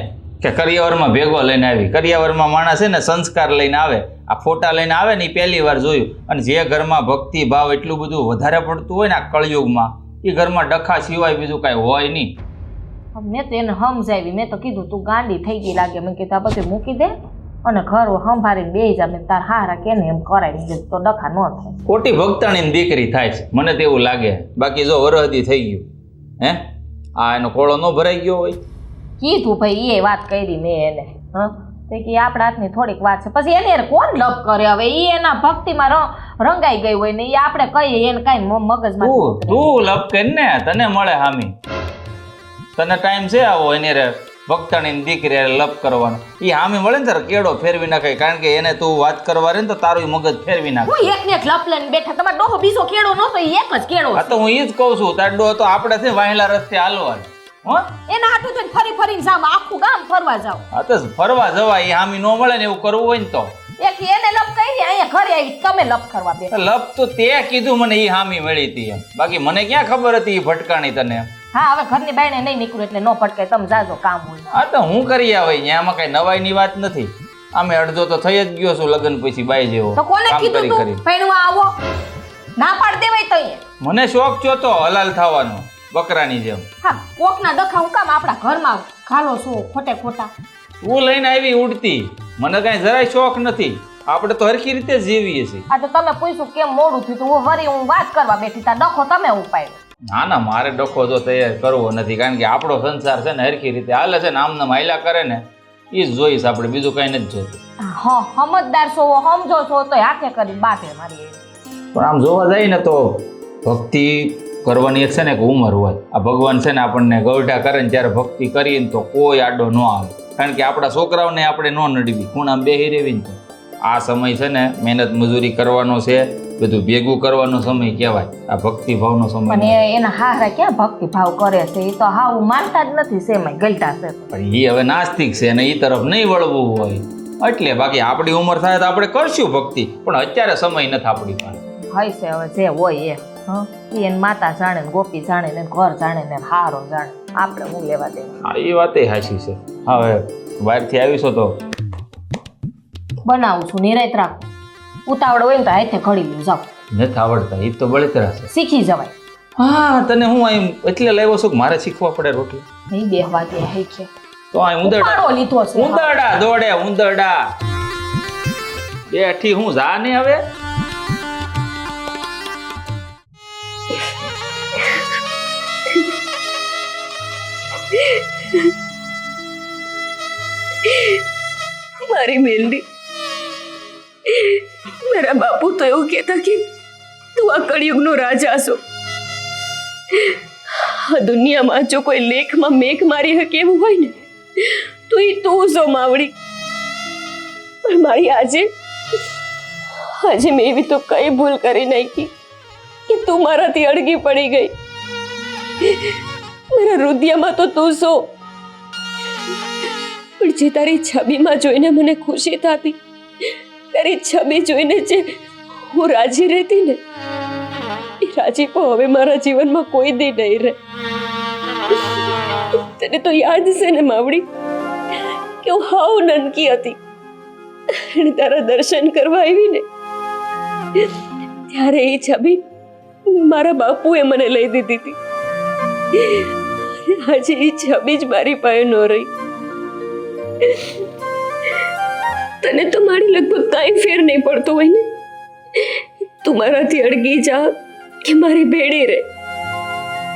કે કરિયાવરમાં ભેગો લઈને આવી. કરિયાવરમાં માણસ છે ને સંસ્કાર લઈને આવે, આ ફોટા લઈને આવે ને એ પહેલી વાર જોયું. અને જે ઘરમાં ભક્તિ ભાવ એટલું બધું વધારે પડતું હોય ને આ કળયુગમાં એ ઘરમાં ડખા સિવાય બીજું કાંઈ હોય નહીં. મેં તો એને સમજાવી મેં તો કીધું તું ગાંડી થઈ ગઈ લાગે મેં કીધું આ બધું મૂકી દે અને ઘર સંભાળીને બેસી જા. મેં તાર હારા કે ને એમ કરાવી દે તો ડખા ન થાય. ખોટી ભક્તાણીની દીકરી થાય છે મને તો એવું લાગે. બાકી જો વરહદી થઈ ગયું હે આ એનો ખોળો ન ભરાઈ ગયો હોય. કીધું ભાઈ એ વાત કરી મેં એને તો કે આપણા હાથની થોડીક વાત છે પછી એને યાર કોણ લપ કરે હવે એ એના ભક્તિમાં રંગાઈ ગઈ હોય ને એ આપણે કહીએ એને કાંઈ મગજમાં તું લપ કર ને તને મળે હામી. તને ટાઈમ છે આવો એની રે ભક્તાણીની દીકરી લપ કરવાનો. એ હામી મળે ને તારે કેળો ફેરવી નાખે, કારણ કે એને તું વાત કરવા રે ને તો તારું મગજ ફેરવી નાખે. હું એક ને એક લપ લઈને બેઠા તમારો ડોહો બીજો કેળો નતો એક જ કેળો. હા તો હું એ જ કહું છું તાર ડો તો આપણે છે વાહેલા રસ્તે હાલવા હો એના હાટું તો ફરી ફરીને જાવ આખું ગામ ફરવા જાવ. હા તો ફરવા જવાય. એ હામી ન મળે ને એવું કરવું હોય ને તો એક એને લપ કરી અહીંયા ઘરે આવી તમે લપ કરવા બેઠા. લપ તો તે કીધું મને એ હામી મળી હતી એમ, બાકી મને ક્યાં ખબર હતી એ ભટકાણી તને. હા હવે ઘરની બાયણે નહીં નીકળું એટલે ન ભટકે તમે જાજો કામ હોય. હા તો હું કરી આવે ત્યાંમાં કઈ નવાઈની વાત નથી. આમે અડધો તો થઈ જ ગયો છું લગ્ન પછી બાઈ જેવો. તો કોને કામ કીધું કરી તું કરી. પૈણવા આવો ના પાડ દેવાય તો અહીંયા. મને શોખ જોતો હલાલ થવાનો બકરાની જેમ. હા કોકના ડખા હું કામ આપણા ઘરમાં ઘાલો છો ખોટે ખોટા. તું લઈને આવી ઉડતી, મને કઈ જરાય શોખ નથી. આપણે તો હરખી રીતે જીવીએ છીએ. આ તો તમે પૂછ્યું કેમ મોડું થયું તો વરી હું વાત કરવા બેઠી તા ડખો તમે ઉપાડ્યો. ના ના મારે ડખો તો તૈયાર કરવો નથી, કારણ કે આપણો સંસાર છે ને હરખી રીતે હાલે છે ને આમને માયલા કરે ને એ જ જોઈશ આપણે, બીજું કઈ નથી જોતું. હા સમજદાર છો સમજો છો તો હાથે કરી બાટે મારી. પણ આમ જોવા જાય ને તો ભક્તિ કરવાની એક છે ને એક ઉંમર હોય. આ ભગવાન છે ને આપણને ગૌઢા કરે ને ત્યારે ભક્તિ કરીને તો કોઈ આડો ન આવે. કારણ કે આપણા છોકરાઓને આપણે ન નડવી, ખૂણામાં બેહી રહેવી ને તો. આ સમય છે ને મહેનત મજૂરી કરવાનો છે, બધું ભેગું કરવાનો સમય કહેવાય, આ ભક્તિભાવનો સમય. પણ એના હારા ક્યાં ભક્તિભાવ કરે છે? એ તો હાવ માનતા જ નથી, સેમાં ગલટા છે. પણ એ હવે નાસ્તિક છે અને એ તરફ નહીં વળવું હોય એટલે. બાકી આપણી ઉંમર થાય તો આપણે કરશું ભક્તિ, પણ અત્યારે સમય નથી આપણી પાસે. હોય છે હવે જે હોય એ. એને માતા જાણે ને ગોપી જાણે ને ઘર જાણે ને હારો જાણે, આપણે હું લેવા દેવા. હા એ વાત એ હાચી છે. હવે બહારથી આવીશો તો બનાવું છું, નિરાત રાખું. ઉતાવળ હોય ને તો હાથે ઘડી લ્યું, જાવ. નથી આવડતા એ તો બળતરા છે. શીખી જવાય. હા તને હું અહીં એટલે લાવ્યો છું કે મારે શીખવા પડે રોટલી. નહીં બેહવા દે શીખે તો અહીં ઉપાડો લીધો છે. ઉંદરડા દોડે ઉંદરડા બેઠી હું જા ને હવે. મારી મેલડી, મારા બાપુ તો એવું કહેતા કે તું આ કળિયુગનો રાજા છો. આ દુનિયામાં જો કોઈ લેખમાં મેઘ મારી શકે એવું હોય ને તો એ તું છો માવડી. પણ મારી આજે મેં એવી તો કઈ ભૂલ કરી નાખી કે તું મારાથી અડગી પડી ગઈ. મારા હૃદયમાં તો તું છો, પણ જે તારી છબીમાં જોઈને મને ખુશી થતી, તારી છબી જોઈને જે હું રાજી રહેતી ને, એ રાજીપો હવે મારા જીવનમાં કોઈ દી નહીં રહે. તને તો યાદ છે ને માવડી કે હું હાવ નનકી હતી અને તારા દર્શન કરવા આવી ને ત્યારે એ છબી મારા બાપુએ મને લઈ દીધી હતી. આજે એ છબી જ મારી પાસે ન રહી. તને તો મારી લગભગ કાંઈ ફેર નહીં પડતો હોય ને, તું મારાથી અડગી જા કે મારી ભેડી રહે,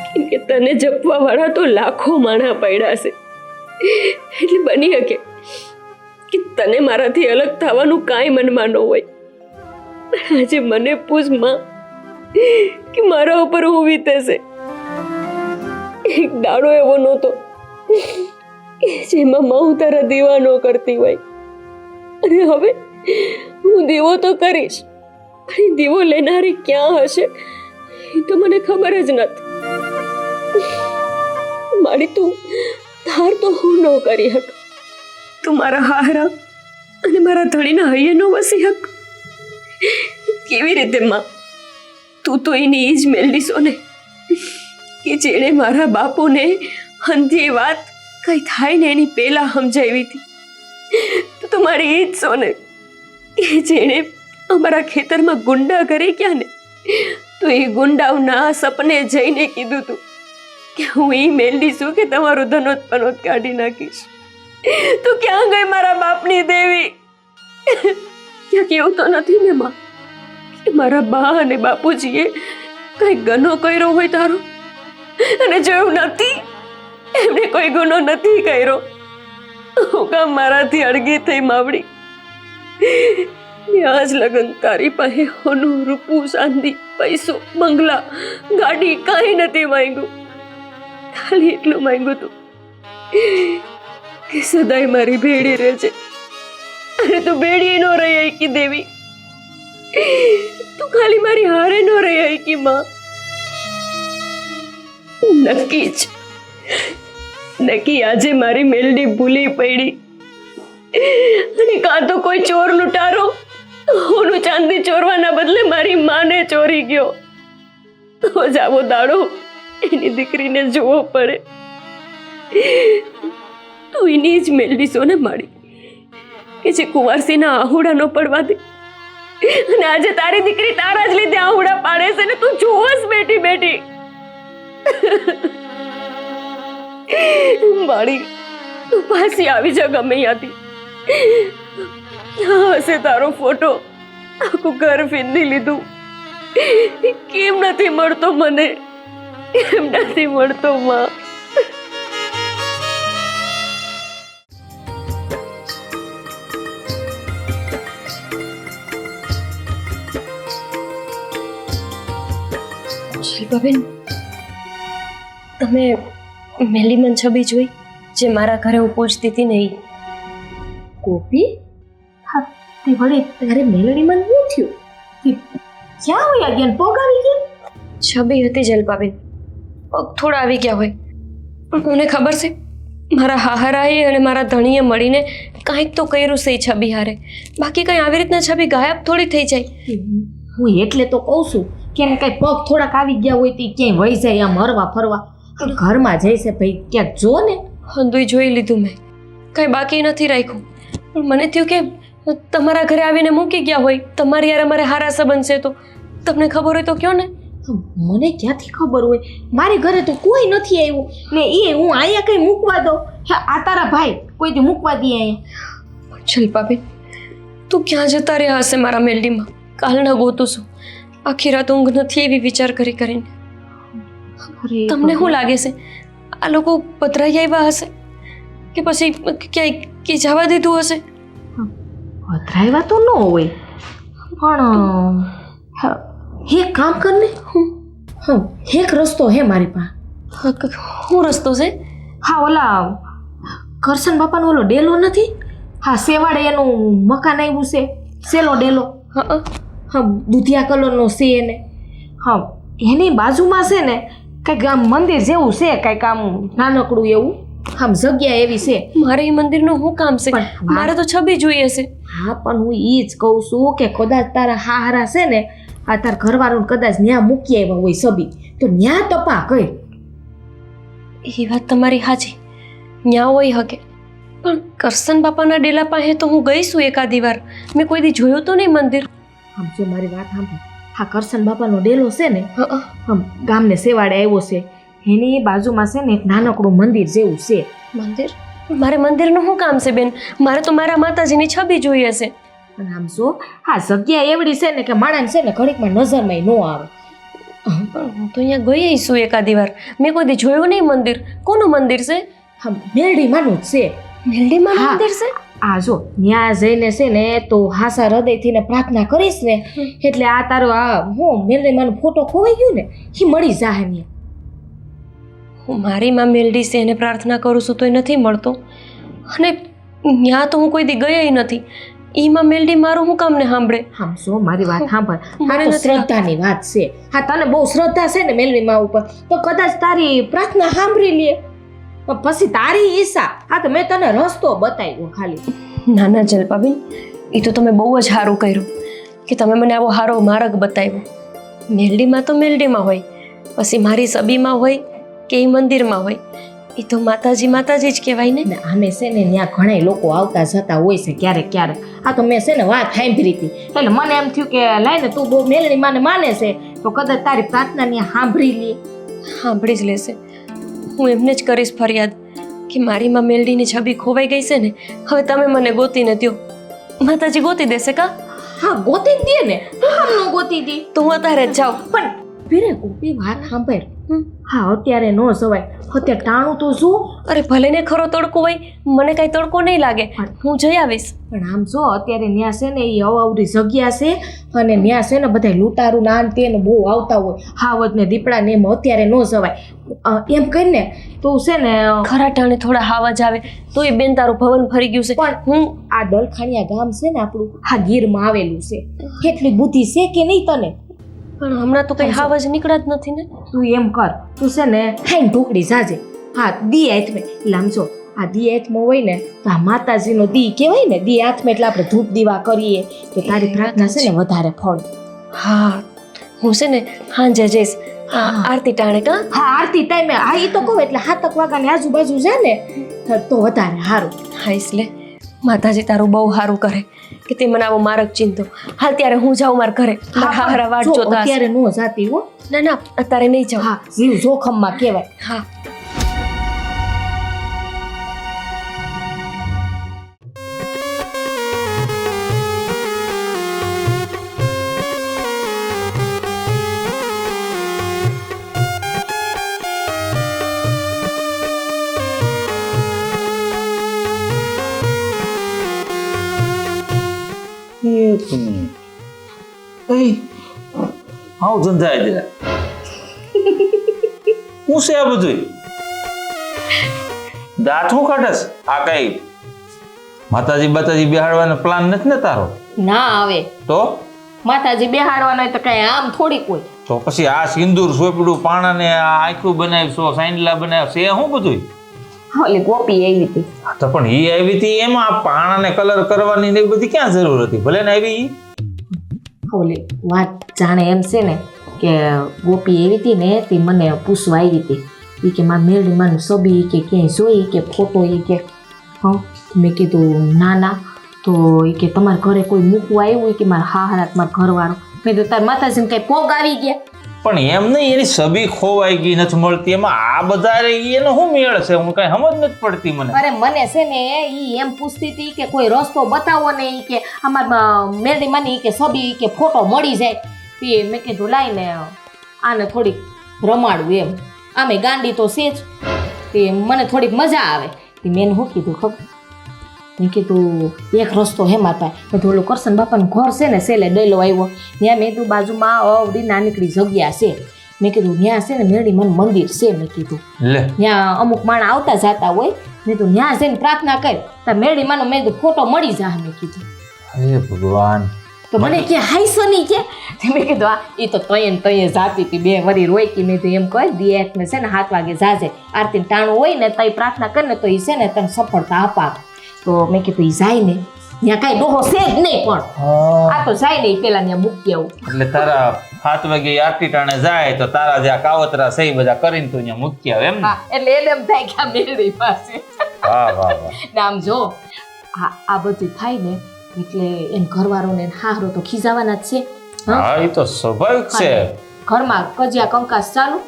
કેમ કે તને જપવા વાળા તો લાખો માણા પડ્યા છે. એટલે બની શકે કે તને મારાથી અલગ થવાનું કાંઈ મનમાં ન હોય. આજે મને પૂછ માં કે મારા ઉપર હું વીતે છે. એક દાડો એવો નહોતો જેમાં હું તારા દીવા ન કરતી હોય. અને હવે હું દીવો તો કરીશ, પણ દીવો લેનારી ક્યાં હશે એ તો મને ખબર જ નથી. મારી તું ધાર તો હું ન કરી હક. તું મારા હારા અને મારા ધણીના હૈયે ન વસી હક. કેવી રીતે માં? તું તો એની એ જ મેળવીશો ને કે જેણે મારા બાપુને હંધી વાત કઈ થાય ને એની પહેલા સમજાવી હતી. તો તમારી એ જ છો ને કે જેણે અમારા ખેતરમાં ગુંડા કરી ગયા ને, તો એ ગુંડાઓના સપને જઈને કીધું તું કે હું એ મેલડી છું કે તમારું ધનોત પનોત કાઢી નાખીશ. તું ક્યાં ગઈ મારા બાપની દેવી? ક્યાંક એવું તો નથી ને માં કે મારા બા અને બાપુજીએ કઈ ગનો કર્યો હોય તારો, અને જો એવું નથી, એમને કોઈ ગુનો નથી કર્યો, હું કામ મારાથી અડગી થઈ માવડી? આજ લગન તારી પાસે હોનું રૂપું ચાંદી પૈસો બંગલા ગાડી કાંઈ નથી માંગ્યું. ખાલી એટલું માંગ્યું તું કે સદાય મારી ભેડી રહેજે. અને તું ભેડી નો રહી કી દેવી, તું ખાલી મારી હારે નો રહી કી માં. નક્કી આજે મારી મેલડી ભૂલી પડી, અને કાં તો કોઈ ચોર લૂંટારો હોનું ચાંદી ચોરવાના બદલે મારી માને ચોરી ગયો. તો જાવો દાડો એની દીકરીને જોવો પડે. તું એની જ મેલડી છો ને મારી કે જે કુંવારસીના આહુડા ન પડવા દે, અને આજે તારી દીકરી તારા જ લીધે આહુડા પાડે છે ને તું જોવસ બેઠી બેઠી. મારી તું પાછી આવી જા ગમે ત્યાંથી. હશે તારો ફોટો, આખું ઘર ફીંદી લીધું. કેમ નથી મળતો મને? કેમ નથી મળતો માં? શિલ્પાબેન, તમે મેલીમન છબી જોઈ જે મારા ઘરે હું પૂછતી હતી ને એ? ગોપી હા તે વળી તારે મેલડીમાં શું થયું તે ક્યાં હોય ગયા પગ આવી ગયા છબી હતી જલપાબેન, પગ થોડા આવી ગયા હોય, પણ મને ખબર છે મારા હાહરાએ અને મારા ધણીએ મળીને કાંઈક તો કર્યું છે એ છબી હારે. બાકી કંઈ આવી રીતના છબી ગાયબ થોડી થઈ જાય. હું એટલે તો કહું છું કે એને કાંઈ પગ થોડાક આવી ગયા હોય તે ક્યાંય વહી જાય આમ હરવા ફરવા ઘરમાં જઈશે ભાઈ ક્યાંક જો ને. હંધુય જોઈ લીધું મેં, કાંઈ બાકી નથી રાખ્યું. પણ મને થયું કે તમારા ઘરે આવીને મૂકી ગયા હોય, તમારી યાર અમારે હારા સંબંધ છે તો તમને ખબર હોય તો કયો ને. મને ક્યાંથી ખબર હોય? મારી ઘરે તો કોઈ નથી આવ્યું ને એ હું અહીંયા કઈ મૂકવા દઉં? આ તારા ભાઈ કોઈ દી મૂકવા દે અહીંયા? શિલ્પાબેન, તું ક્યાં જતા રહ્યા હશે મારા મેલડીમાં? કાલના ગોતું છું, આખી રાત ઊંઘ નથી એવી વિચાર કરી કરીને. તમને શું લાગે છે આ લોકો પધરાઈ આવ્યા હશે કે પછી ક્યાંય કે જવા દીધું હશે? પધરાવ્યા તો ન હોય પણ એક કામ કર ને. એક રસ્તો હે મારી પાસે. શું રસ્તો છે? હા ઓલા કરશન બાપાનો ઓલો ડેલો નથી? હા સેવાડે એનું મકાન આવ્યું છે, સેલો ડેલો. હા દૂધિયા કલરનો છે એને. હા એની બાજુમાં છે ને કંઈક આમ મંદિર જેવું છે, કંઈક આમ નાનકડું એવું આમ જગ્યા એવી છે. મારે એ મંદિરનું શું કામ છે? મારે તો છબી જોઈએ છે. હા પણ હું એ જ કહું છું કે કદાચ તારા હારા છે ને આ તાર ઘરવાળું કદાચ ન્યા મૂકી આવ્યા હોય છબી તો ન્યા તપા કર. એ વાત તમારી સાચી, ન્યા હોય હકે, પણ કરશન બાપાના ડેલા પાસે તો હું ગઈ છું એકાદી વાર. મેં કોઈ દી જોયું તો નહીં મંદિર. આમ જો મારી વાત સાંભળ, હા કરશન બાપાનો ડેલો છે ને આમ ગામને સેવાડે આવ્યો છે એની બાજુમાં છે ને એક નાનકડું મંદિર જેવું છે. મંદિર? મારે મંદિરનું શું કામ છે બેન? મારે તો મારા માતાજીની છબી જોઈએ છે. પણ આમ જો હા જગ્યા એવડી છે ને કે માણસ છે ને ઘડીકમાં નજરમાં ન આવે. પણ હું તો અહીંયા ગઈ છું એકાદી વાર, મેં કોઈ દી જોયું નહીં મંદિર. કોનું મંદિર છે? હા મેરડીમાંનું જ છે. મેલડીમાં મંદિર છે? આ જો ત્યાં જઈને છે ને તો હાસા હૃદયથી ને પ્રાર્થના કરીશ ને એટલે આ તારો આ હું મેરડીમાંનો ફોટો ખોવાઈ ગયો ને એ મળી જાય ને. હું મારી માં મેલડી છે એને પ્રાર્થના કરું છું તોય નથી મળતો, અને ત્યાં તો હું કોઈ દી ગઈ નથી. ઈમાં મેલડી મારું હું કામ ને સાંભળે? આમ જો મારી વાત સાંભળ, મને આ તો નથી શ્રદ્ધાની વાત છે. હા તને બહુ શ્રદ્ધા છે ને મેલડીમાં ઉપર તો કદાચ તારી પ્રાર્થના સાંભળી લે પછી તારી ઈચ્છા. હા તો મેં તને રસ્તો બતાવ્યો ખાલી. ના ના જલપાબેન, એ તો તમે બહુ જ સારું કર્યું કે તમે મને આવો સારો માર્ગ બતાવ્યો. મેલડીમાં તો મેલડીમાં હોય, પછી મારી સબીમાં હોય કે એ મંદિરમાં હોય, એ તો માતાજી માતાજી જ કહેવાય ને. આમે છે ને ત્યાં ઘણા લોકો આવતા જતા હોય છે ક્યારેક ક્યારેક. હા તો મેં છે ને વાત સાંભળી હતી એટલે મને એમ થયું કે લાઈને તું બહુ મેલડી માને માને છે તો કદાચ તારી પ્રાર્થના ત્યાં સાંભળી લે. સાંભળી જ લેશે. હું એમને જ કરીશ ફરિયાદ કે મારી માં મેલડીની છબી ખોવાઈ ગઈ છે ને, હવે તમે મને ગોતીને દ્યો. માતાજી ગોતી દેશે કા? હા ગોતી જ દે ને, તું આમ ન ગોતી દી તો હું અત્યારે જ જાઉં. પણ પીરે ગોપી વાત સાંભળ. હા અત્યારે ન સવાય, અત્યારે ટાણું તો શું. અરે ભલે ને ખરો તડકો હોય, મને કાંઈ તડકો નહીં લાગે, હું જઈ આવીશ. પણ આમ જો અત્યારે ન્યા છે ને એ અવાવરી જગ્યા છે અને ન્યા છે ને બધા લૂંટારું નાન તે ને બહુ આવતા હોય હાવજ ને દીપડા ને એમ અત્યારે ન જવાય. એમ કરીને તું છે ને ખરા ટાણે થોડા હાવાજ આવે તો એ બેન તારું ભવન ફરી ગયું છે. પણ હું આ દલખાણિયા ગામ છે ને આપણું આ ગીરમાં આવેલું છે, એટલી બુદ્ધિ છે કે નહીં તને? પણ હમણાં તો કઈ હાવાજ નીકળ્યા જ નથી ને. તું એમ કર, તું છે ને ખાઈને ઢોકળી જાજે. હા દી હાથમે એટલે આમ જો આ દી હાથમાં હોય ને તો આ માતાજીનો દી કહેવાય ને, દી હાથમાં એટલે આપણે ધૂપ દીવા કરીએ તો તારી પ્રાર્થના છે ને વધારે ફળ. હા હું છે ને હાંજે જઈશ આરતી ટાણે કા. હા આરતી ટાઈમે હા એ તો કહું એટલે 7 વાગ્યાની આજુબાજુ છે ને તો વધારે સારું. હા એટલે માતાજી તારું બહુ સારું કરે કે તે મને આવો માર્ગ ચિંતો. હાલ ત્યારે હું જાઉં મારા ઘરે, મારા હારા વાટ જોતા હશે. અત્યારે નો જાતી હો. ના ના અત્યારે નહીં જાઉં. હા જીવ જોખમમાં કહેવાય. હા હાવ ધંધાય દીધા. હું છે આ બધું દાંત હું કાઢસ? આ કઈ માતાજી બેહાડવાનો પ્લાન નથી ને તારો? ના આવે તો માતાજી બેહાડવાનો હોય તો કઈ આમ થોડીક હોય. તો પછી આ સિંદૂર સોપડું પાણાને આ આખું બનાવ્યો સાંડલા બનાવ્યો છે શું બધું? ઓલી ગોપી એવી હતી. તો પણ ઈ આવી હતી એમાં પાણાને કલર કરવાની ને એ બધી ક્યાં જરૂર હતી? ભલે ને આવી ઈ. ઓલી વાત જાણે એમ છે ને કે ગોપી એવી હતી ને તે મને પૂછવા આવી હતી ઈ કે મારા મેરડીમાં છબી કે ક્યાંય જોઈ કે ફોટો ઈ કે હા મેં કીધું ના તો ઈ કે તમારા ઘરે કોઈ મૂકવા આવ્યું કે મારા હાહરાત મારા ઘરવાળો. મેં કીધું તાર માતાજીને કઈ પોગ આવી ગયા? પણ એમ નહીં, એની છબી ખોવાઈ ગઈ નથી મળતી, એમાં આ બધા એનો શું મેળ છે? હું કઈ સમજ નથી પડતી મને. અરે મને છે ને ઈ એમ પૂછતી હતી કે કોઈ રસ્તો બતાવો ને ઈ કે અમારા મેરડીમાં ઈ કે છબી કે ફોટો મળી જાય. તે મેં કીધું લાઈને આને થોડીક રમાડું એમ, આમે ગાંડી તો છે જ, તે મને થોડીક મજા આવે. તે મેં શું કીધું ખબર? મેં કીધું એક રસ્તો હે મારા પાસે. મેં ઓલું કરશન બાપાનું ઘર છે ને સેલે ડેલો આવ્યો ત્યાં મેં કીધું બાજુમાં અવડી નાનકડી જગ્યા છે. મેં કીધું ત્યાં છે ને મેરડીમાં મંદિર છે. મેં કીધું લે ત્યાં અમુક માણસ આવતા જતા હોય. મેં કીધું ત્યાં જઈને પ્રાર્થના કરી ત્યાં મેરડીમાંનો મેં કીધું ફોટો મળી જાય. મેં કીધું હે ભગવાન. તો મને કે હાઈસો નહીં કે મેં કીધું આ એ તો તયે જાતી હતી બે વરી રોઈ કે મેં તો એમ કહી દિયા મેં છે ને 7 વાગે જાજે આરતી ટાણું હોય ને તઈ પ્રાર્થના કરીને તો એ છે ને તને સફળતા આપા. તો મેં કીધું એ જાય ને ત્યાં કાંઈ ડોહો છે જ નહીં પણ આ તો જાય ને એ પેલા ત્યાં મૂકી આવું. એટલે તારા 7 વાગે આરતી ટાણે જાય તો તારા જે આ કાવતરા છે એ બધા કરીને તું અહીંયા મૂકી આવે એમ ને? એટલે એને એમ થાય કે આ મેરડી પાસે. વાહ વાહ વાહ. ને આમ જો આ બધું થાય ને એટલે એમ ઘરવાળોને હાહરો તો ખીજાવાના જ છે. હા એ તો સ્વાભાવિક છે. ઘરમાં કજિયા કંકાસ ચાલુ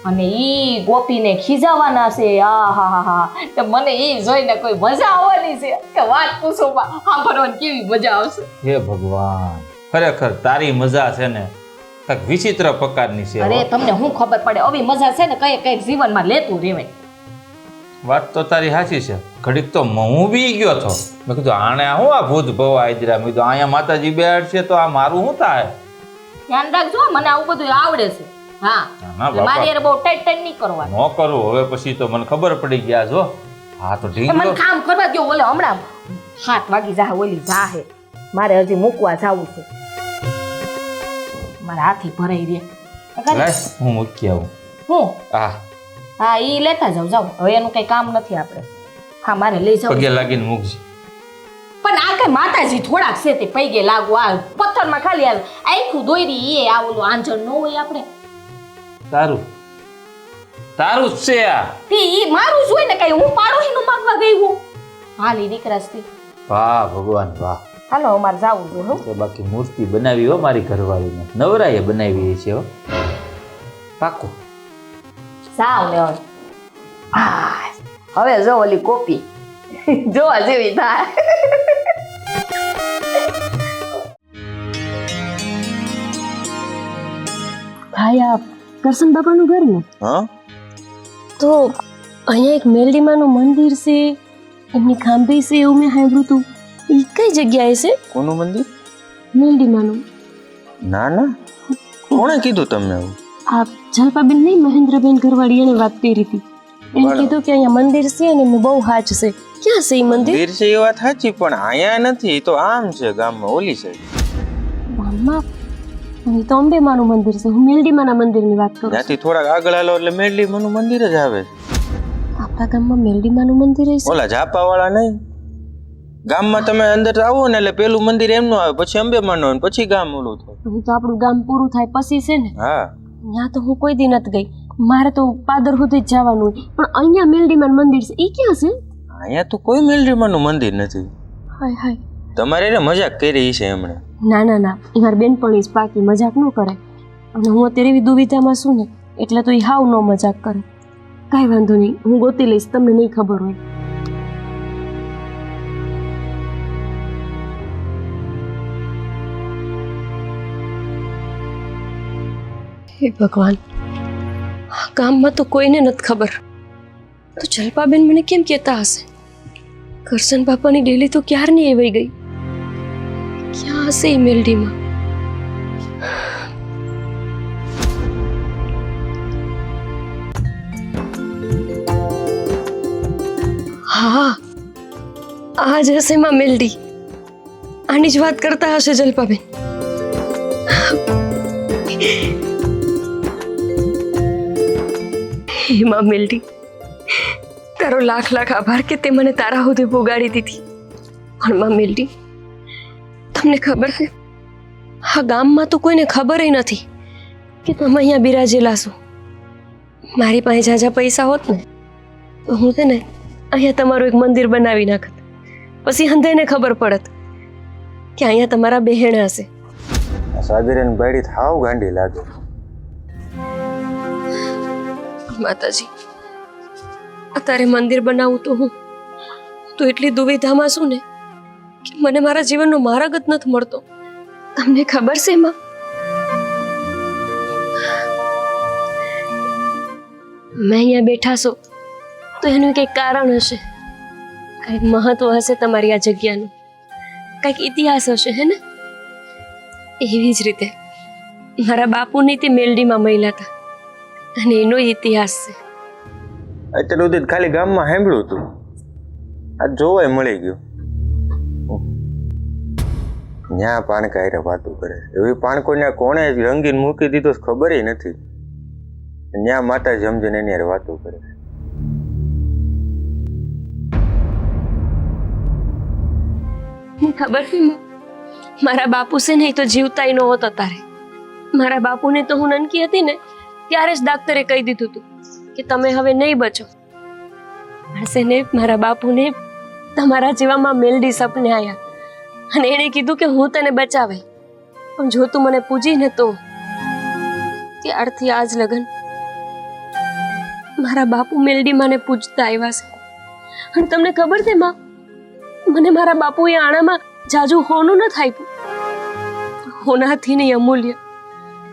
અને ઈ ગોપીને ખીજાવાના છે. આ તો મને ઈ જોઈને કોઈ મજા આવવાની છે કે વાત પૂછો સાંભળવાની કેવી મજા આવશે. હે ભગવાન, ખરેખર તારી મજા છે ને કંઈક વિચિત્ર પ્રકારની છે. અરે તમને શું ખબર પડે આવી મજા છે ને કઈ જીવનમાં લેતું રહેવાય. વાત તો તારી સાચી છે. ઘડીક તો હું બી ગયો હતો. મેં કીધું આણે હું આ ભૂત ભવ આદરા. મેં કીધું અહીંયા માતાજી બેહાડ છે તો આ મારું શું થાય? ધ્યાન રાખજો મને આવું બધું આવડે છે. હા બાપા. મારી યાર બહુ ટાઈટ નહીં કરવાનું. ન કરું હવે પછી તો મને ખબર પડી ગયા જો. હા તો મને ઢીંગલો કામ કરવા દો. ઓલે હમણાં 7 વાગી જા ઓલી જાહે મારે હજી મૂકવા જાવું છે. મારા હાથી ભરાઈ દે. લાય હું મૂકી આવું. હું હા ઈ લેતા જાવ હવે એનું કઈ કામ નથી આપણે. હા મારે લઈ જાવ પગે લાગીને મૂકજે. પણ આ કઈ માતાજી થોડાક છે તે પૈગે લાગુ આ પથ્થરમાં ખાલી આ આખું દોરી એ આ ઓલું આંજણ ન હોય આપણે. તારું તારું જ છે આ. તે ઈ મારું જ હોય ને કઈ હું પાડોશીનું માંગવા ગઈ હું. હાલી દીકરાસ્તી. વાહ ભગવાન વાહ. હાલો અમારે જાવું જો હો. તો બાકી મૂર્તિ બનાવી હો મારી ઘરવાળીને, નવરાએ બનાવી છે હો પાકું. જાવ ને હવે જો ઓલી કોપી જોવા જેવી થાય. ભાઈ આ કરશન બાપાનું ઘર ને? હા તો અહીંયા એક મેરડીમાનું મંદિર છે, એમની ખાંભી છે એવું મેં સાંભળ્યું હતું. એ કઈ જગ્યાએ છે? કોનું મંદિર? મેરડીમાનું. ના ના, કોણે કીધું તમને આવું? આ જલપાબેન નહીં મહેન્દ્રબેન ઘરવાળી એને વાત કરી હતી. એને કીધું કે અહીંયા મંદિર છે ને એમને બહુ હાચ છે. ક્યાં છે એ મંદિર? મંદિર છે એ વાત સાચી, પણ અહીંયા નથી, એ તો આમ છે ગામમાં ઓલી સાઈડ. ગામમાં? એ તો અંબેમાનું મંદિર છે. હું મેરડીમાના મંદિરની વાત કરું છું. ત્યાંથી થોડાક આગળ આલો એટલે મેરડીમાનું મંદિર જ આવે. આપણા ગામમાં મેરડીમાનું મંદિર છે? ઓલા ઝાપાવાળા નહીં, ગામમાં તમે અંદર આવો ને એટલે પેલું મંદિર એમનું આવે, પછી અંબેમાનું આવે, પછી ગામ ઓલું થાય. અહીં તો આપણું ગામ પૂરું થાય પછી છે ને. હા ત્યાં તો હું કોઈ દી નથી ગઈ. મારે તો પાદર સુધી જ જવાનું હોય. પણ અહીંયા મેરડીમાનું મંદિર છે એ ક્યાં છે? અહીંયા તો કોઈ મેરડીમાનું મંદિર નથી. હાય હાય. તમારે એને મજાક કરી છે એમણે. ના ના ના, એ મારી બેનપણી જ પાકી મજાક ન કરે. અને હું અત્યારે એવી દુવિધામાં છું ને એટલે તો એ હાવ ન મજાક કરે. કાંઈ વાંધો નહીં, હું ગોતી લઈશ, તમને નહીં ખબર હોય. હે ભગવાન, ગામમાં તો કોઈને નથી ખબર. તો જલપાબેન મને કેમ કહેતા હશે? કરશન બાપાની ડેલી તો ક્યારની એવાઈ ગઈ. ક્યાં હશે એ મેલડીમાં? હા, આ જ હશે માં મેલડી. આની જ વાત કરતા હશે જલ્પાબેન. હે માં મેલડી, તારો લાખ લાખ આભાર કે તે મને તારા સુધી પોગાડી દીધી. પણ માં મેલડી, તમને ખબર છે આ ગામમાં તો કોઈને ખબર નથી કે તમે અહીંયા બિરાજેલા છો. મારી પાસે ઝાઝા પૈસા હોત ને તો હું છે ને અહીંયા તમારું એક મંદિર બનાવી નાખત. પછી હંધાઈને ખબર પડત કે અહીંયા તમારા બહેણ હશે. સાગરીન બાયડી થાવ ગાંડી લાગે. માતાજી, અત્યારે મંદિર બનાવું તો હું તો એટલી દુવિધામાં છું ને કે મને મારા જીવનનો માર્ગ જ નથી મળતો. તમને ખબર છે માં, મેં અહીંયા બેઠા છો તો એનું કંઈક કારણ હશે, કંઈક મહત્વ હશે તમારી આ જગ્યાનું, કંઈક ઇતિહાસ હશે, હે ને? એવી જ રીતે મારા બાપુની તે મેલડીમાં મહિલા હતા અને એનો ઇતિહાસ છે. અત્યાર સુધી ખાલી ગામમાં સાંભળ્યું હતું, આ જોવાય મળી ગયું. ન્યા પાણકા હારે વાતું કરે, એવી પાણકો ન્યા કોણે રંગીન મૂકી દીધો ખબર નથી. ન્યા માતાજી સમજીને એની હારે વાતું કરે. ખબર છે મારા બાપુ છે ને એ તો જીવતાય નહોતો તારે. મારા બાપુને તો હું નનકી હતી ને ત્યારે જ ડાક્ટરે કહી દીધું હતું કે તમે હવે નહીં બચો. હશે ને મારા બાપુને તમારા જેવામાં મેલડી સપને આવ્યા અને એણે કીધું કે હું તને બચાવે, પણ જો તું મને પૂજી ને તો ત્યારથી આજ લગન મારા બાપુ મેલડી મને પૂજતા આવ્યા છે. અને તમને ખબર છે માં, મને મારા બાપુએ આણામાં જાજુ હોનું ન થાય, હોનાથી નહીં અમૂલ્ય,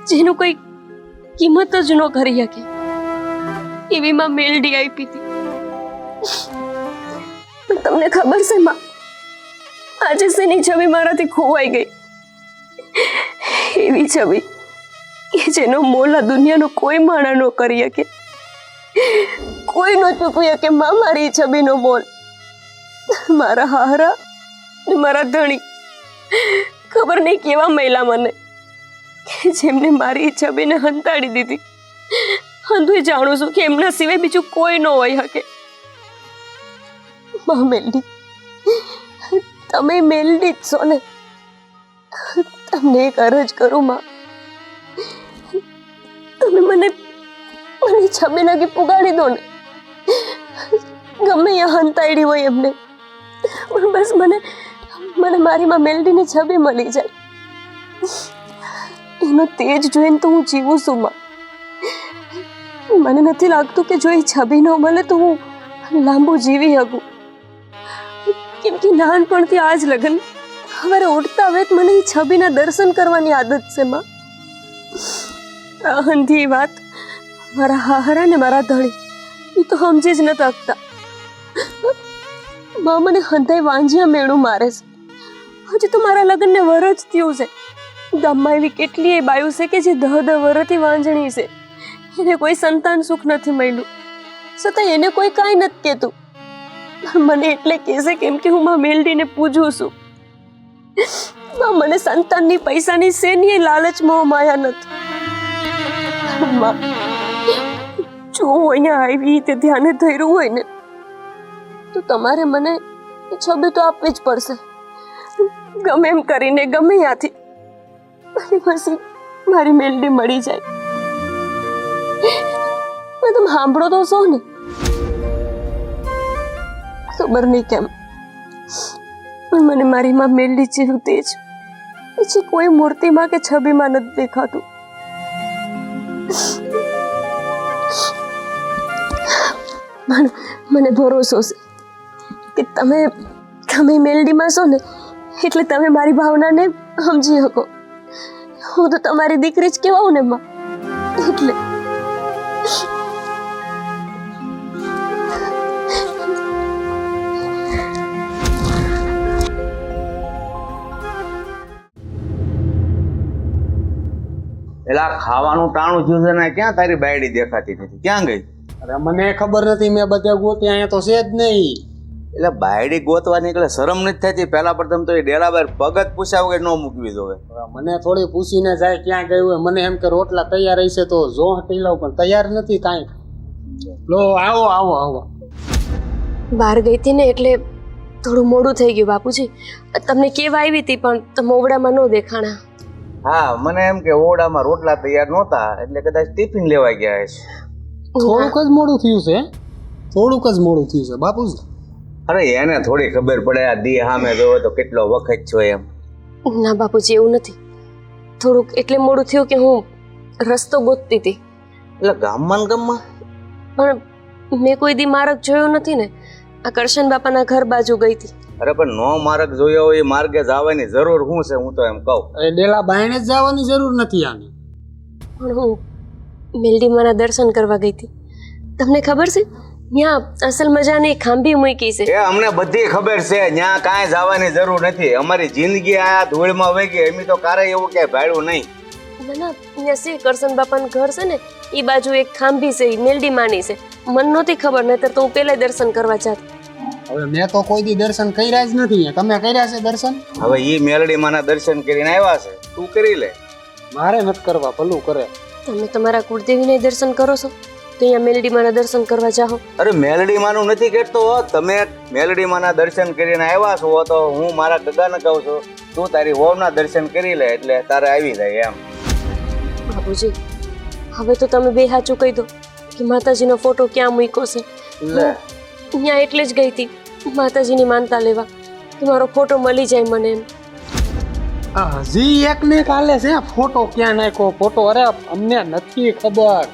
જેનું કોઈ કિંમત જ ન કરી શકે એવી માં મેલડી આપી હતી. પણ તમને ખબર છે માં, આજે શેની છબી મારાથી ખોવાઈ ગઈ. એવી છબી કે જેનો મોલ આ દુનિયાનો કોઈ માણા ન કરી શકે, કોઈ ન ચૂકવી શકે માં મારી છબીનો મોલ. મારા હારા ને મારા ધણી, ખબર નહીં કેવા મહિલા મને કે જેમને મારી છબીને હંતાડી દીધી. હું જાણું છું કે એમના સિવાય બીજું કોઈ ન હોઈ શકે. માં મેલડી, તમે મેલડી જ છો ને? તમને એક અરજ કરું માં, તમે મને છબી લાગી પુગાડી દો ને. ગમે ત્યાં હંતાડી હોય એમને, પણ બસ મને મારી માં મેલડીની છબી મળી જાય. એનો તેજ જોઈને તો હું જીવું છું માં. મને નથી લાગતું કે જો એ છબી ન મળે તો હું લાંબુ જીવી શકું. કેમ કે નાનપણથી આજ લગન સવારે ઉઠતા વેત મને એ છબીના દર્શન કરવાની આદત છે માં. આ હંધી વાત મારા હારા ને મારા ધણી એ તો સમજી જ નથી શકતા. માં મને હંધાઈ વાંજિયા મેળું મારે છે. હજી તો મારા લગ્નને વરસ થયું છે. ગામમાં એવી કેટલીય બાયું છે કે જે 10 વરસથી વાંજણી છે, એને કોઈ સંતાન સુખ નથી મળ્યું, છતાં એને કોઈ કાંઈ નથી કહેતું. મને એટલે કહેશે કેમ કે હું માં મેલડીને પૂજું છું. મને સંતાનની પૈસાની શેની લાલચ મોહ માયા નથી. જો હું અહીંયા આવી તે ધ્યાને ધર્યું હોય ને તો તમારે મને છબી તો આપવી જ પડશે, ગમે એમ કરીને, ગમે ત્યાંથી. અને પછી મારી મેલડી મળી જાય. તમે સાંભળો તો છો ને? ખબર નહીં કેમ પણ મને મારી માં મેલડી જેવું તેજ પછી કોઈ મૂર્તિમાં કે છબીમાં નથી દેખાતું. મને ભરોસો છે કે તમે મેલડીમાં છો ને એટલે તમે મારી ભાવનાને સમજી શકો. હું તો તમારી દીકરી જ કહેવાઉં ને માં, એટલે એલા ખાવાનું ટાણું થયું છે ને ક્યાં તારી બાયડી દેખાતી નથી, ક્યાં ગઈ? અરે મને ખબર નથી, મેં બધે ગોતી, અહીંયા તો છે જ નહીં. એટલે બાયડી ગોતવા નીકળે શરમ નથી થતી? પહેલા પ્રથમ તો એ ડેલા બાર પગત પૂછ્યા વગર ન મૂકવી જોવે. મને થોડી પૂછીને જાય ક્યાં ગયું હોય. મને એમ કે રોટલા તૈયાર હશે તો જો હટી લઉં, પણ તૈયાર નથી કાંઈ. લો આવો આવો આવો. બહાર ગઈ હતી ને એટલે થોડું મોડું થઈ ગયું બાપુજી. તમને કેવા આવી હતી પણ તમે ઓવડામાં ન દેખાણા. હા, મને એમ કે ઓરડામાં રોટલા તૈયાર નહોતા એટલે કદાચ ટિફિન લેવા ગયા હશે. થોડુંક જ મોડું થયું છે, થોડુંક જ મોડું થયું છે બાપુજી. અરે એને થોડી ખબર પડે આ દી સામે જોવે તો કેટલો વખત છો એમ. ના બાપુજી એવું નથી. થોડુંક એટલે મોડું થયું કે હું રસ્તો ગોતતી હતી. એટલે ગામમાં ને ગામમાં? પણ મેં કોઈ દી માર્ગ જોયો નથી ને. આ કરશન બાપાના ઘર બાજુ ગઈ હતી. અરે પણ નો માર્ગ જોયો હોય એ માર્ગે જવાની જરૂર શું છે? હું તો એમ કહું. એ ડેલા બાયણે જ જવાની જરૂર નથી આની. પણ હું મેલડીમાના દર્શન કરવા ગઈ હતી. તમને ખબર છે ત્યાં અસલ મજાની ખાંભી મૂકી છે. એ અમને બધી ખબર છે, ત્યાં કાંઈ જવાની જરૂર નથી. અમારી જિંદગી આ ધૂળમાં વહી ગઈ, એમ તો કારે એવું ક્યાંય ભાડ્યું નહીં. ના ના ત્યાં છે કરશન બાપાનું ઘર છે ને એ બાજુ એક ખાંભી છે, ઈ મેલડીમાની છે. મને નહોતી ખબર, નહીતર તો હું પહેલા દર્શન કરવા જાતી. હવે મેં તો કોઈ દી દર્શન કર્યા જ નથી. તમે કર્યા છે દર્શન? હવે ઈ મેલડીમાંના દર્શન કરીને આવ્યા છે, તું કરી લે. મારે નથી કરવા, ભલું કરે. તમે તમારા કુળદેવીને દર્શન કરો છો તો અહીંયા મેલડીમાના દર્શન કરવા જાઓ. અરે મેલડીમાંનું નથી કહેતો, તમે મેલડીમાંના દર્શન કરીને આવ્યા છો તો હું મારા ગગાને કહું છું તું તારી વહુના દર્શન કરી લે એટલે તારે આવી જાય એમ. બાપુજી હવે તો તમે બે સાચું કહી દો કે માતાજીનો ફોટો ક્યાં મૂક્યો છે. લે ત્યાં એટલે જ ગઈ હતી માતાજીની માનતા લેવા કે મારો ફોટો મળી જાય મને એમ. હજી એક ને કાલે છે ફોટો ક્યાં નાખ્યો ફોટો? અરે અમને નથી ખબર.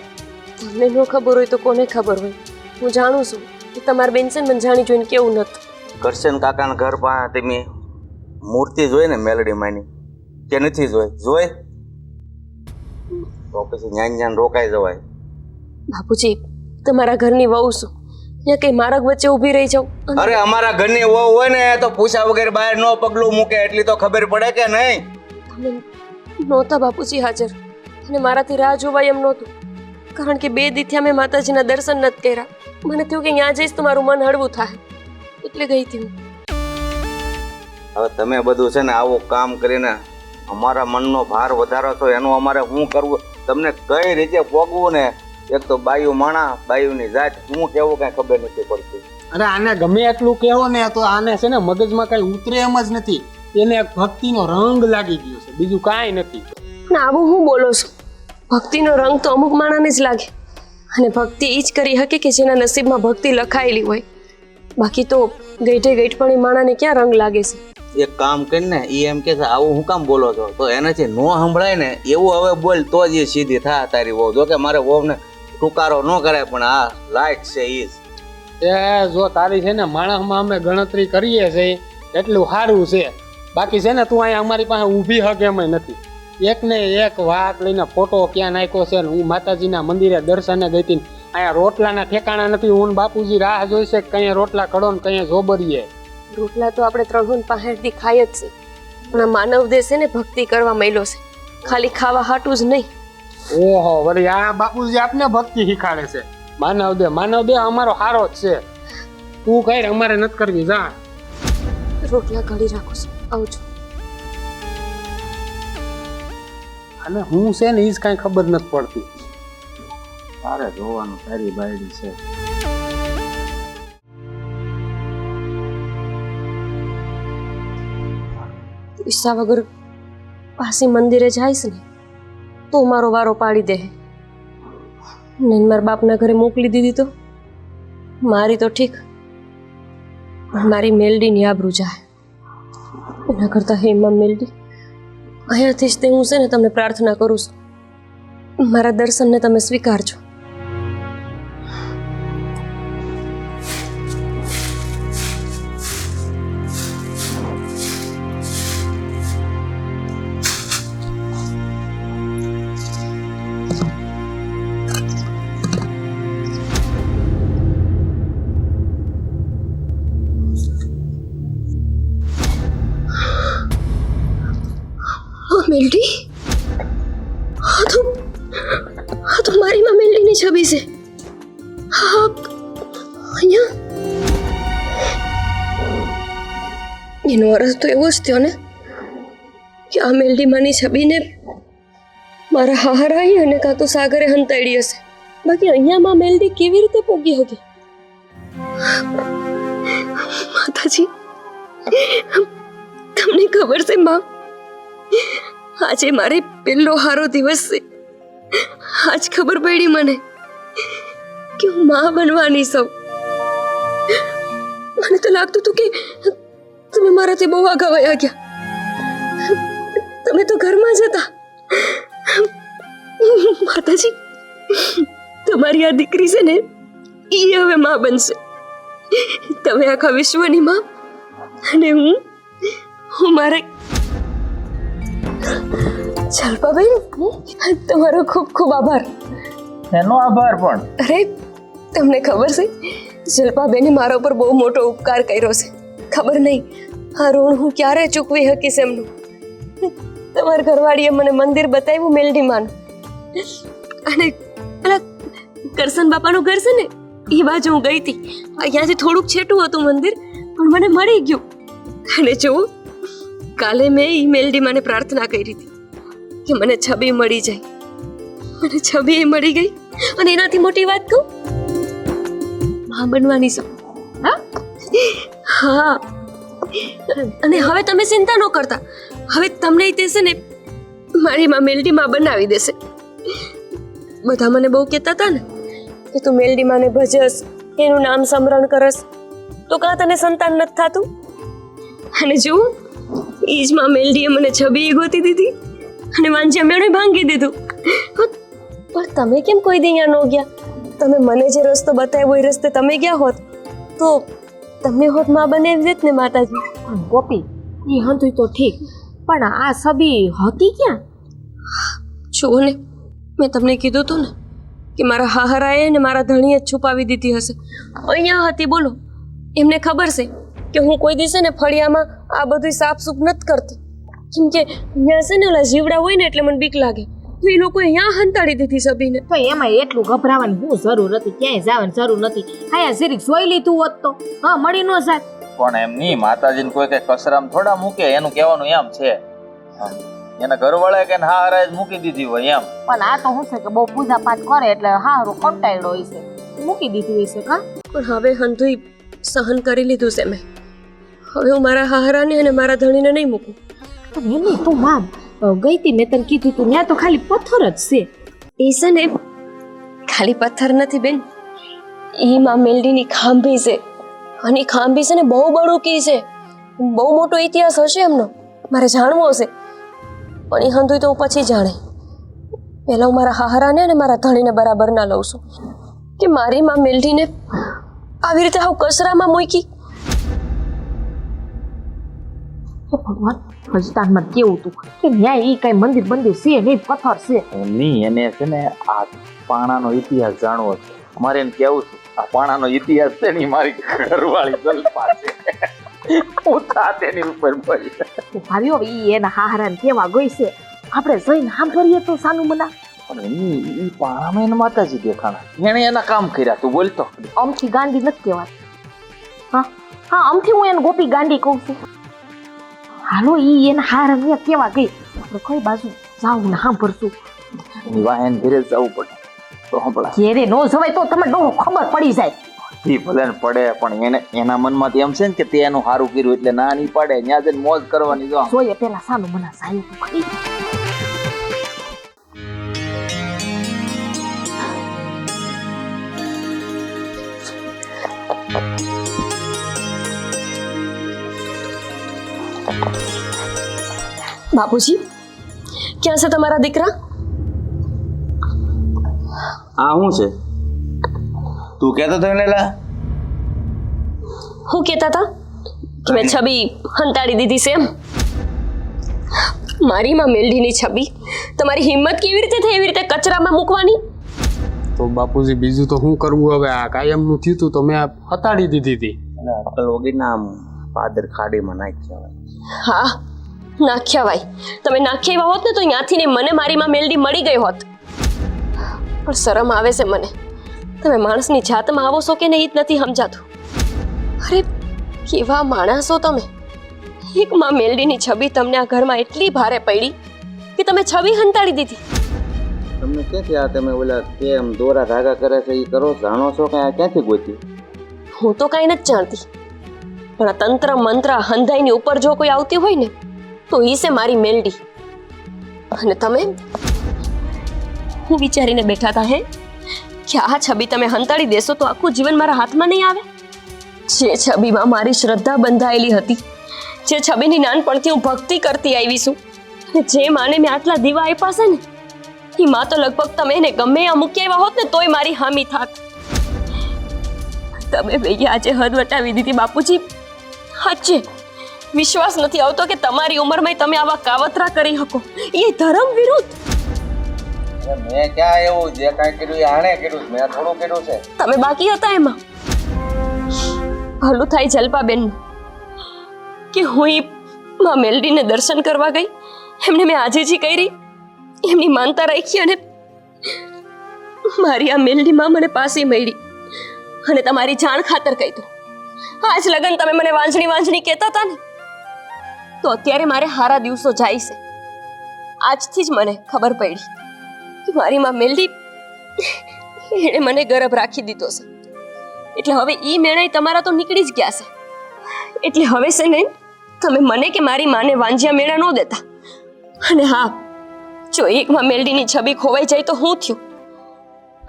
તમને ન ખબર હોય તો કોને ખબર હોય? હું જાણું છું કે તમારા બેન છે ને મને જાણી જોઈને કેવું નથી. કરશન કાકાના ઘર પાસે તમે મૂર્તિ જોઈ ને મેલડીમાંની કે નથી જોઈ? જોઈ તો પછી જ્ઞાન જ્ઞાન રોકાઈ જવાય. બાપુજી તમારા ઘરની વહુ છું, ત્યાં કઈ માર્ગ વચ્ચે ઊભી રહી જાઉં? અરે અમારા ઘરની વહુ હોય ને તો પૂછા વગર બહાર નો પગલું મૂકે એટલી તો ખબર પડે કે નહીં? તમે નહોતા બાપુજી હાજર અને મારાથી રાહ જોવાય એમ નહોતું, કારણ કે 2 દીથી અમે માતાજીના દર્શન નથી કર્યા. મને થયું કે ત્યાં જઈશ તો મારું મન હળવું થાય એટલે ગઈ હતી હું. હવે તમે બધું છે ને આવું કામ કરીને અમારા મનનો ભાર વધારો છો, એનું અમારે શું કરવું? તમને કઈ રીતે પોગવું ને? એક તો બાયુ માણા, બાયુની જાત, શું કેવું કઈ ખબર નથી પડતી. અરે આને ગમે એટલું કહેવો ને તો આને છે ને મગજમાં કઈ ઉતરે એમ જ નથી. એને એક ભક્તિનો રંગ લાગી ગયો છે, બીજું કાંઈ નથી. પણ આવું હું બોલો છું? ભક્તિનો રંગ તો અમુક માણાને જ લાગે, અને ભક્તિ એ જ કરી શકે કે જેના નસીબમાં ભક્તિ લખાયેલી હોય. બાકી તો ગઈઠે ગઈઠ પણ એ માણાને ક્યાં રંગ લાગે છે? એક કામ કરીને એ એમ કે છે આવું હું કામ બોલો છો, તો એનાથી નો સંભળાય ને એવું હવે બોલ તો જ એ સીધી થા તારી વહુ. જો કે મારે વહુને ટુકારો ન કરાય પણ આ લાયક છે ઈ જ. એ જો તારી છે ને માણસમાં અમે ગણતરી કરીએ છીએ એટલું સારું છે. બાકી છે ને તું અહીંયા અમારી પાસે ઊભી હક એમ નથી. એક ને એક વાત લઈને ફોટો ક્યાં નાખ્યો છે ને હું માતાજીના મંદિરે દર્શને ગઈ હતી, અહીંયા રોટલાના ઠેકાણા નથી. હું બાપુજી રાહ જોઈશે કે કઈ રોટલા કડો ને કઈ જોબરીએ. રોટલા તો આપણે 3 પહેરથી ખાય જ છે, પણ આ માનવ દેહ છે ને ભક્તિ કરવા માંડ્યો છે, ખાલી ખાવા હાટું જ નહીં. ઓહો વળી આ બાપુજી આપને ભક્તિ શીખાડે છે. માનવ દે અમારો હારો જ છે. તું કઈ અમારે નથી કરવી, જા. રોટલા ઘડી રાખો છો, આવજો. અને હું છે ને એ જ કાંઈ ખબર નથી પડતી. તારે જોવાનું, તારી બાયડી છે. ઈચ્છા વગર પાછી મંદિરે જઈશ ને તો મારો વારો પાડી દે ને મારા બાપના ઘરે મોકલી દીધી તો મારી તો ઠીક, મારી મેલડીની આબરૂ જાય. એના કરતાં હેમાં મેલડી અહીંયાથી જ તે હું છે ને તમને પ્રાર્થના કરું છું, મારા દર્શનને તમે સ્વીકારજો. મેલડી, આ તો મારી માં મેલડીની છબી છે. હા અહીંયા એનો અર્થ તો એવો જ થયો ને કે આ મેલડીમાંની છબીને મારા હાહરાઈ અને કાં તો સાગરે હંતાડી હશે. બાકી અહીંયા માં મેલડી કેવી રીતે પોગી હતી? માતાજી, તમને ખબર છે માં, આજે મારે પહેલો હારો દિવસ છે. આજ ખબર પડી મને કે હું માં બનવાની છું. મને તો લાગતું હતું કે તમે મારાથી બહુ આગળ વયા ગયા. તમે તો ઘરમાં જ હતા. માતાજી, તમારી આ દીકરી છે ને એ હવે માં બનશે. તમે આખા વિશ્વની માં અને હું મારા જલ્પાબેન, તમારો ખૂબ ખૂબ આભાર. એનો આભાર પણ. અરે તમને ખબર છે, જલ્પાબેને મારા ઉપર બહુ મોટો ઉપકાર કર્યો છે. ખબર નહીં આ ઋણ હું ક્યારે ચૂકવી શકીશ એમનું. તમારા ઘરવાળીએ મને મંદિર બતાવ્યું મેલડીમાંનું, અને પેલા કરશન બાપાનું ઘર છે ને એ બાજુ હું ગઈ હતી. અહીંયાથી થોડુંક છેટું હતું મંદિર, પણ મને મળી ગયું. અને જુઓ, કાલે મેં એ મેલડીમાંને પ્રાર્થના કરી હતી કે મને છબી મળી જાય. મને છબી એ મળી ગઈ. અને એનાથી મોટી વાત કહું, માં બનવાની છું. હા, અને હવે તમે ચિંતા ન કરતા. હવે તમને તે છે ને મારી માં મેલડી માં બનાવી દેશે. બધા મને બહુ કહેતા હતા ને કે તું મેલડી માને ભજસ, એનું નામ સ્મરણ કરસ તો કાં તને સંતાન નથી થતું. અને જુઓ, એ જ માં મેલડીએ મને છબી ગોતી દીધી અને વાંજ્યા મેળે ભાંગી દીધું. પણ તમે કેમ કોઈ દી અહીંયા ન ગયા? તમે મને જે રસ્તો બતાવ્યો એ રસ્તે તમે ગયા હોત તો તમને હોત માં બનાવી દેત ને માતાજી. ગોપી, એ હતું તો ઠીક, પણ આ છબી હતી ક્યાં? જુઓ ને, મેં તમને કીધું હતું ને કે મારા હાહરાએ ને મારા ધણીએ જ છુપાવી દીધી હશે. અહીંયા હતી. બોલો, એમને ખબર છે કે હું કોઈ દિવસે ને ફળિયામાં આ બધું સાફસૂફ નથી કરતી, કેમ કે અહીંયા છે ને ઓલા જીવડા હોય ને એટલે મને બીક લાગે. તો એ લોકો અહીંયા હંતાડી દીધી સબીને. તો એમાં એટલું ગભરાવાની શું જરૂર હતી? ક્યાંય જવાની જરૂર નથી. અહીંયા જરીક જોઈ લીધું હોત તો હા મળી ન જાત. પણ એમ નહીં, માતાજીને કોઈ કઈ કસરામ થોડા મૂકે, એનું કહેવાનું એમ છે. એના ઘરવાળાએ કે હા હરાજ મૂકી દીધી હોય એમ. પણ આ તો શું છે કે બહુ પૂજા પાઠ કરે એટલે હારું કંટાળ્યો હોય છે, મૂકી દીધું હોય છે. કા પણ હવે હંધુઈ સહન કરી લીધું છે મેં. હવે હું મારા હાહરાને અને મારા ધણીને નહીં મૂકું. પણ એમ તું માન ગઈ તી, મેં તને કીધું તું ત્યાં તો ખાલી પથ્થર જ છે. એ છે ને ખાલી પથ્થર નથી બેન, એ માં મેલડીની ખાંભી છે. અને એ ખાંભી છે ને બહુ બળુકી છે. બહુ મોટો ઇતિહાસ હશે એમનો, મારે જાણવો હશે. પણ એ હંધુઈ તો હું પછી જાણે. પહેલાં હું મારા હાહરાને અને મારા ધણીને બરાબર ના લઉં છું કે મારી માં મેલડીને આવી રીતે આવું કચરામાં મૂકી. ભગવાન, હજતાનમાં કેવું તું કે ન્યાય ઈ કઈ મંદિર બંદિર છે નહીં, પથ્થર છે. નહીં, એને છે ને આ પાણાનો ઇતિહાસ જાણવો છે. મારે એને કેવું છે, આ પાણાનો ઇતિહાસ છે ને મારી ઘરવાળી જલપા છે. હું થાત એની ઉપર પડી. ભાવ્યો ઈ એના હાહરાને કેવા ગઈ છે, આપણે જઈને સાંભળીએ તો સાનું મના. પણ એની ઈ પાણામાં એને માતાજી દેખાણા, એને એના કામ કર્યા. તું બોલતો અમથી ગાંડી નથી કહેવાતી. હા હા, અમથી હું એને ગોપી ગાંડી કહું છું. હાલો, ઈ એના હાહરાને કેવા ગઈ, આપણે કઈ બાજુ જાવું ને સાંભળશું. એની વાહન ઘરે જવું પડે તો હંભળા. ઘેરે નો જવાય તો તમે ડોહો ખબર પડી જાય. એ ભલે ને પડે, પણ એને એના મનમાં એમ છે ને કે તે એનું સારું કર્યું એટલે ના નહીં પાડે. ત્યાં જઈને મોજ કરવાની. જો જોઈએ પેલા સાનું મના સાયું તું ખરી. બાપુજી, ક્યાં છે તમારા દીકરા? આ શું છે? તું કહેતો હતો એને લા? હું કહેતા હતા કે મેં છબી હંતાડી દીધી છે એમ? મારી માં મેલડીની છબી તમારી હિંમત કેવી રીતે થઈ એવી રીતે કચરામાં મૂકવાની? તો બાપુજી બીજું તો શું કરવું હવે? આ કાયમનું થયું હતું તો મેં હતાડી દીધી હતી. અકલ વગરના પાદર ખાડીમાં નાખ્યા હોય. હા, નાખ્યા ભાઈ. તમે નાખ્યા એવા હોત ને તો અહીંયાથી ને મને મારી માં મેલડી મળી ગઈ હોત. પણ શરમ આવે છે મને. તમે માણસની જાતમાં આવો છો કે નહીં જ નથી સમજાતું. અરે કેવા માણસો તમે! એક માં મેલડીની છબી તમને આ ઘરમાં એટલી ભારે પડી કે તમે છબી હંતાડી દીધી. તમને ક્યાંથી આ તમે ઓલા કેમ દોરા ધાગા કરે છે એ કરો જાણો છો કે આ ક્યાંથી ગોતી? હું તો કાંઈ નથી જાણતી, પણ આ તંત્ર મંત્ર હંધાઈની ઉપર જો કોઈ આવતી હોય ને તો ઈ છે મારી મેલડી. અને તમે હું વિચારીને બેઠા હતા હે કે આ છબી તમે હંતાડી દેશો તો આખું જીવન મારા હાથમાં નહીં આવે. જે છબીમાં મારી શ્રદ્ધા બંધાયેલી હતી, જે છબીની નાનપણથી હું ભક્તિ કરતી આવી છું, અને જે માને મેં આટલા દીવા આપ્યા છે ને એ માં તો લગભગ તમે એને ગમે આ મૂકી આવ્યા હોત ને તોય મારી હામી થાત. તમે ભાઈ આજે હદ વટાવી દીધી બાપુજી. સાચે વિશ્વાસ નથી આવતો કે તમારી ઉંમરમાં તમે આવા કાવતરા કરી શકો. એ ધર્મ વિરુદ્ધ. મેં ક્યાં એવું જે કાંઈ કર્યું એ આણે કર્યું, મેં થોડું કર્યું છે. તમે બાકી હતા એમાં. ભલું થાય જલપાબેન કે હું ઈ માં મેલડીને દર્શન કરવા ગઈ, એમને મેં આજીજી કરી, એમની માનતા રાખી અને મારી આ મેલડી માં મને પાસી મળી અને તમારી જાણ ખાતર કહી દો. આજ લગન તમે મને વાંજણી વાંજણી કહેતા હતા ને તો અત્યારે મારે હારા દિવસો જાય છે. આજથી જ મને ખબર પડી કે મારી માં મેલડી એણે મને ગરબ રાખી દીધો છે. એટલે હવે ઈ મેણાઈ તમારા તો નીકળી જ ગયા છે. એટલે હવે છે ને તમે મને કે મારી માને વાંજ્યા મેળા ન દેતા. અને હા, જો એકમાં મેલડીની છબી ખોવાઈ જાય તો શું થયું?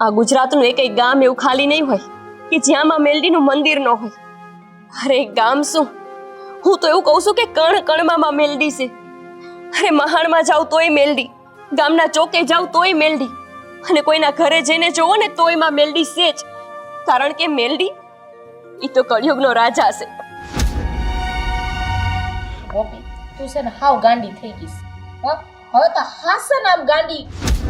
આ ગુજરાતનું એક ગામ એવું ખાલી નહીં હોય કે જ્યાં માં મેલડીનું મંદિર ન હોય. અરે ગામ શું, હું તો એવું કહું છું કે કણ કણમાં માં મેલડી છે. અરે મહાણમાં જાવ તોય મેલડી, ગામના ચોકે જાવ તોય મેલડી, અને કોઈના ઘરે જઈને જોવો ને તોય માં મેલડી છે જ. કારણ કે મેલડી ઈ તો કળિયુગનો રાજા છે. ગોપી તું છે ને હાવ ગાંડી થઈ ગઈશ. હા હવે તો હાસન આમ ગાંડી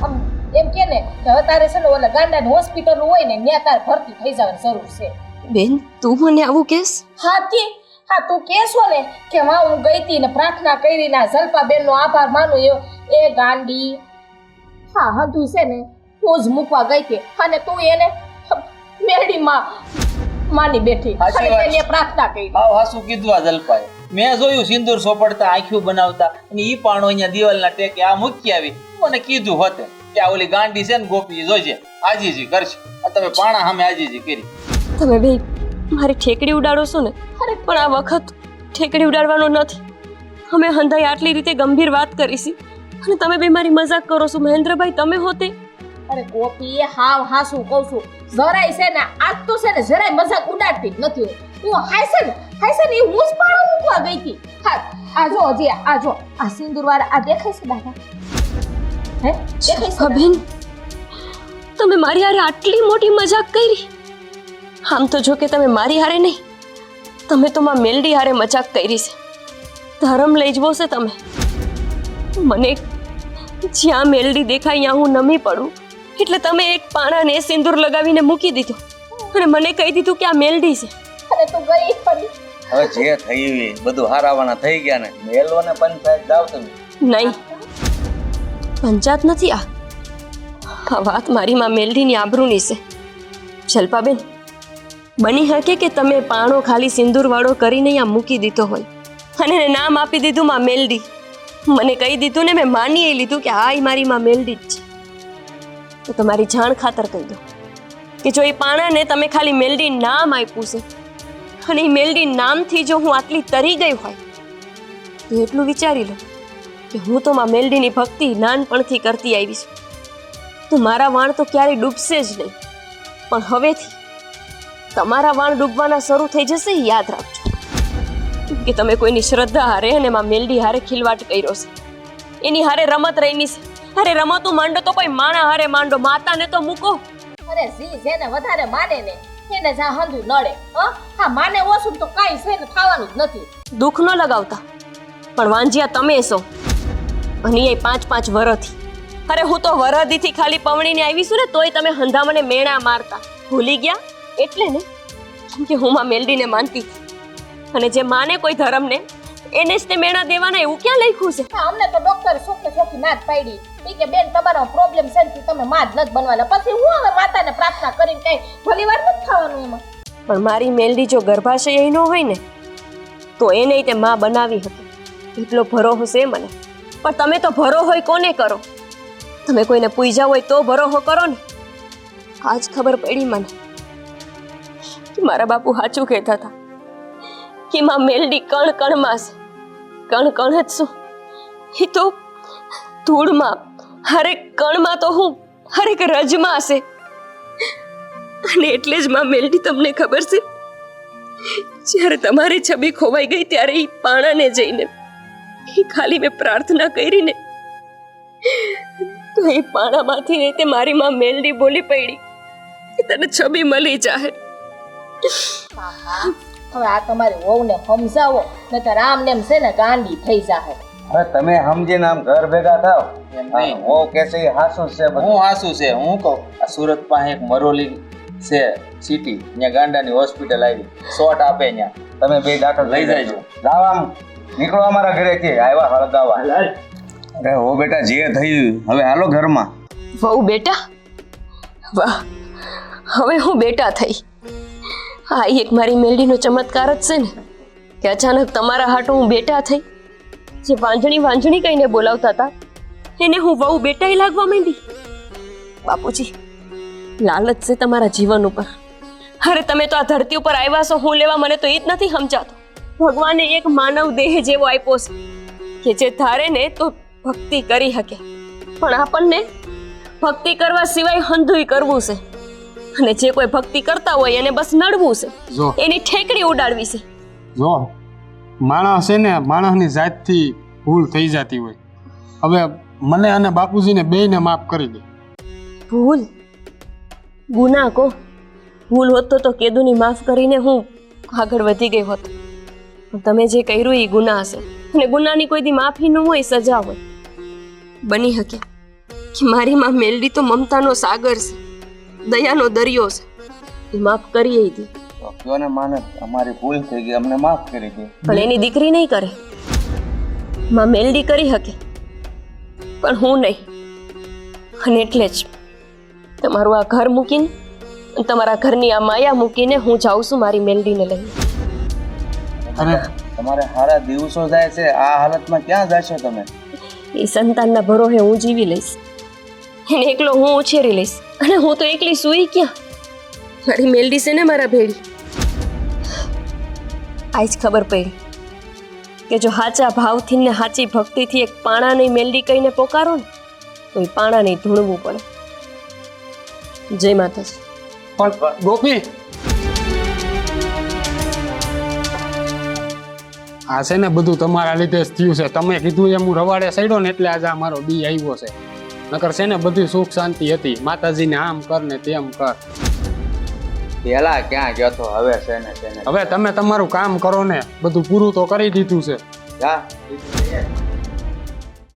આમ એમ કે ને કે હવે તારે છે ને ઓલા ગાંડાની હોસ્પિટલ હોય ને ત્યાં તારે ભરતી થઈ જવાની જરૂર છે. બેન તું મને આવું કહેશ? હા તું કહેશો ને કે હા હું ગઈ હતી ને પ્રાર્થના કરી ને જલપાબેનનો આભાર માનું એ ગાંડી. હા તું છે ને તું જ મૂકવા ગઈ હતી અને તું એને મેરડીમાં માની બેઠી અને તેને પ્રાર્થના કરી. હાસું કીધું આ જલપાએ. મેં જોયું સિંદૂર સોપડતા આંખ્યું બનાવતા અને ઈ પાણો અહીંયા દિવાલના ટેકે આ મૂકી આવી. મને કીધું હોતે કે આ ઓલી ગાંડી છે ને ગોપી જોજે આજીજી કરશે. આ તમે પાણા સામે આજીજી કરી. તમે બે મારી ઠેકડી ઉડાડો છો ને, પણ આ વખત ઠેકડી ઉડાડવાનો નથી. અમે હંધાઈ આટલી રીતે ગંભીર વાત કરીશી અને તમે બે મારી મજાક કરો છો. મહેન્દ્રભાઈ તમે હોતે. અરે ગોપી હાવ હાસું કહું છું, જરાય છે ને આજ તો છે ને જરાય મજાક ઉડાડતી જ નથી. હું હાઈસે ને એ હું જ પાણો મૂકવા ગઈ હતી. હા આ જો હજી આ જો આ સિંદૂર વાળા આ દેખાય છે દાદા? હે દેખાય છે બેન તમે મારી હારે આટલી મોટી મજાક કરી? આમ તો જો કે તમે મારી હારે નહીં, તમે તો માં મેલડી હારે મજાક કરી છે. ધર્મ લઈ જવો છે તમે. મને જ્યાં મેલડી દેખાય ત્યાં હું નમી પડું એટલે તમે એક પાણાને સિંદૂર લગાવીને મૂકી દીધો અને મને કહી દીધું કે આ મેલડી છે. અરે તું ગઈ પડી. હવે જે થયું બધું હારાવાના થઈ ગયા ને, મેલો ને પંચાયત જાવ તમે. નહીં, પંચાયત નથી આ વાત મારી માં મેલડીની આબરૂની છે. જલપાબેન બની શકે કે તમે પાણો ખાલી સિંદૂર વાળો કરીને અહીંયા મૂકી દીધો હોય અને એને નામ આપી દીધું માં મેલડી. મને કહી દીધું ને મેં માની લીધું કે હા એ મારી માં મેલડી જ છે. તો તમારી જાણ ખાતર કહી દો કે જો એ પાણાને તમે ખાલી મેલડી નામ આપ્યું છે અને એ મેલડી નામથી જો હું આટલી તરી ગઈ હોય તો એટલું વિચારી લો કે હું તો માં મેલડીની ભક્તિ નાનપણથી કરતી આવી છું. તો મારા વાણ તો ક્યારેય ડૂબશે જ નહીં. પણ હવેથી તમારા વાણ ડૂબવાના શરૂ થઈ જશે. યાદ રાખજો કે તમે કોઈની શ્રદ્ધા હારે અને માં મેલડી હારે ખિલવાટ કર્યો છે. એની હારે રમત રહીની છે. અરે રમતું માંડો તો કોઈ માણા હારે માંડો, માતાને તો મૂકો. અરે જેને વધારે માને ને એને જા હંધુ નડે. હા માને ઓછું તો કાઈ છે ને થવાનું જ નથી. દુઃખ ન લગાવતા, પણ વાંજિયા તમે છો અને એ 5-5 વરથી. અરે હું તો વરદીથી ખાલી પવણીને આવી છું ને તોય તમે હંધા મને મેણા મારતા. ભૂલી ગયા એટલે ને કેમ કે હું માં મેલડીને માનતી હતી અને જે માને કોઈ ધર્મને એને જ તે મેણા દેવાના એવું ક્યાં લખ્યું છે? હા અમને તો ડોક્ટરે ચોખ્ખી ના જ પાડી ઈ કે બેન તમારો પ્રોબ્લેમ છે ને તમે માં જ નથી બનવાના. પછી હું હવે માતાને પ્રાર્થના કરીને કઈ ભલી વાર નથી થવાનું એમાં. પણ મારી મેલડી જો ગર્ભાશય ન હોય ને તો એને તે માં બનાવી હતી. એટલો ભરોસો છે મને. પણ તમે તો ભરો હોય કોને કરો? તમે કોઈને પૂજા હોય તો ભરોસો કરો ને. આજ ખબર પડી મને કે મારા બાપુ સાચું કહેતા હતા કે માં મેલડી કણ કણમાં છે. કણ કણ જ શું, એ તો ધૂળમાં, હરેક કણમાં તો હું હરેક રજમાં છે. અને એટલે જ માં મેલડી તમને ખબર છે, જ્યારે તમારી છબી ખોવાઈ ગઈ ત્યારે એ પાણાને જઈને એ ખાલી મેં પ્રાર્થના કરીને તો એ પાણામાંથી ને તે મારી માં મેલડી બોલી પડી કે તને છબી મળી જાહે. હવે આ તમારી વહુને સમજાવો નતર આમ ને એમ છે ને ગાંડી થઈ જાહે. હવે તમે સમજીને આમ ઘર ભેગા થાવ. હું કે છે એ હાસું છે બધું. હું હાસું છે. હું કહું આ સુરત પાસે એક મરોલી છે સિટી, ત્યાં ગાંડાની હોસ્પિટલ આવી, શોટ આપે ત્યાં. તમે બે દાખલ લઈ જાયજો. જાવ આમ નીકળો અમારા ઘરેથી, આવ્યા હળગાવા. અરે હો બેટા, જે થયું હવે હાલો ઘરમાં. વહુ બેટા, વાહ, હવે હું બેટા થઈ. હા, એક મારી મેલડીનો ચમત્કાર જ છે ને કે અચાનક તમારા હાટું હું બેટા થઈ. જે વાંજણી વાંજણી કહીને બોલાવતા હતા એને હું વહુ બેટાઈ લાગવા માંડી. બાપુજી, લાલચ છે તમારા જીવન ઉપર. અરે તમે તો આ ધરતી ઉપર આવ્યા છો હું લેવા, મને તો એ જ નથી સમજાતો. ભગવાને એક માનવ દેહ જેવો આપ્યો છે કે જે ધારે ને તો ભક્તિ કરી શકે, પણ આપણને ભક્તિ કરવા સિવાય હંધુય કરવું છે. અને જે કોઈ ભક્તિ કરતા હોય એને બસ નડવું છે, જો એની ઠેકડી ઉડાડવી છે. જો માણસ છે ને, માણસની જાતથી ભૂલ થઈ જતી હોય. હવે મને અને બાપુજીને બેયને માફ કરી દે. ભૂલ ગુનાહ કો ભૂલ હોત તો કેદુની માફ કરીને હું આગળ વધી ગઈ હોત. પણ તમે જે કર્યું એ ગુનાહ છે, અને ગુનાની કોઈ દી માફી ન હોય, સજા હોય. બની શકે કે મારી માં મેલડી તો મમતાનો સાગર છે, દયાનો દરિયો છે, એ માફ કરી દી. કયો ને માને અમારી ભૂલ થઈ ગઈ, અમને માફ કરી દે. પણ એની દીકરી નહીં કરે. માં મેલડી કરી શકે પણ હું નહીં. અને એટલે જ તમારું આ ઘર મૂકીને, તમારા ઘરની આ માયા મૂકીને હું જાઉં છું મારી મેલડીને લઈને. અને તમારે સારા દિવસો જાય છે, આ હાલતમાં ક્યાં જશો તમે? એ સંતાનના ભરોસે હું જીવી લઈશ, એને એકલો હું ઉછેરી લઈશ. અને હું તો એકલી સૂઈ ક્યાં? મારી મેલડી છે ને મારા ભેડી. આજ ખબર પડી કે જો સાચા ભાવથી ને સાચી ભક્તિથી એક પાણાની મેલડી કહીને પોકારો ને તો એ પાણાને ધૂણવું પડે. જય માતાજી. પણ ગોપી, આ છે ને બધું તમારા લીધે જ થયું છે. તમે કીધું એમ હું રવાડે સડ્યો ને એટલે આજે આ મારો દી આવ્યો છે. નકર છે ને બધી સુખ શાંતિ હતી. માતાજીને આમ કર ને તેમ કર. પેલા ક્યાં ગયો તો, હવે છે ને હવે તમે તમારું કામ કરો ને, બધું પૂરું તો કરી દીધું છે. જા.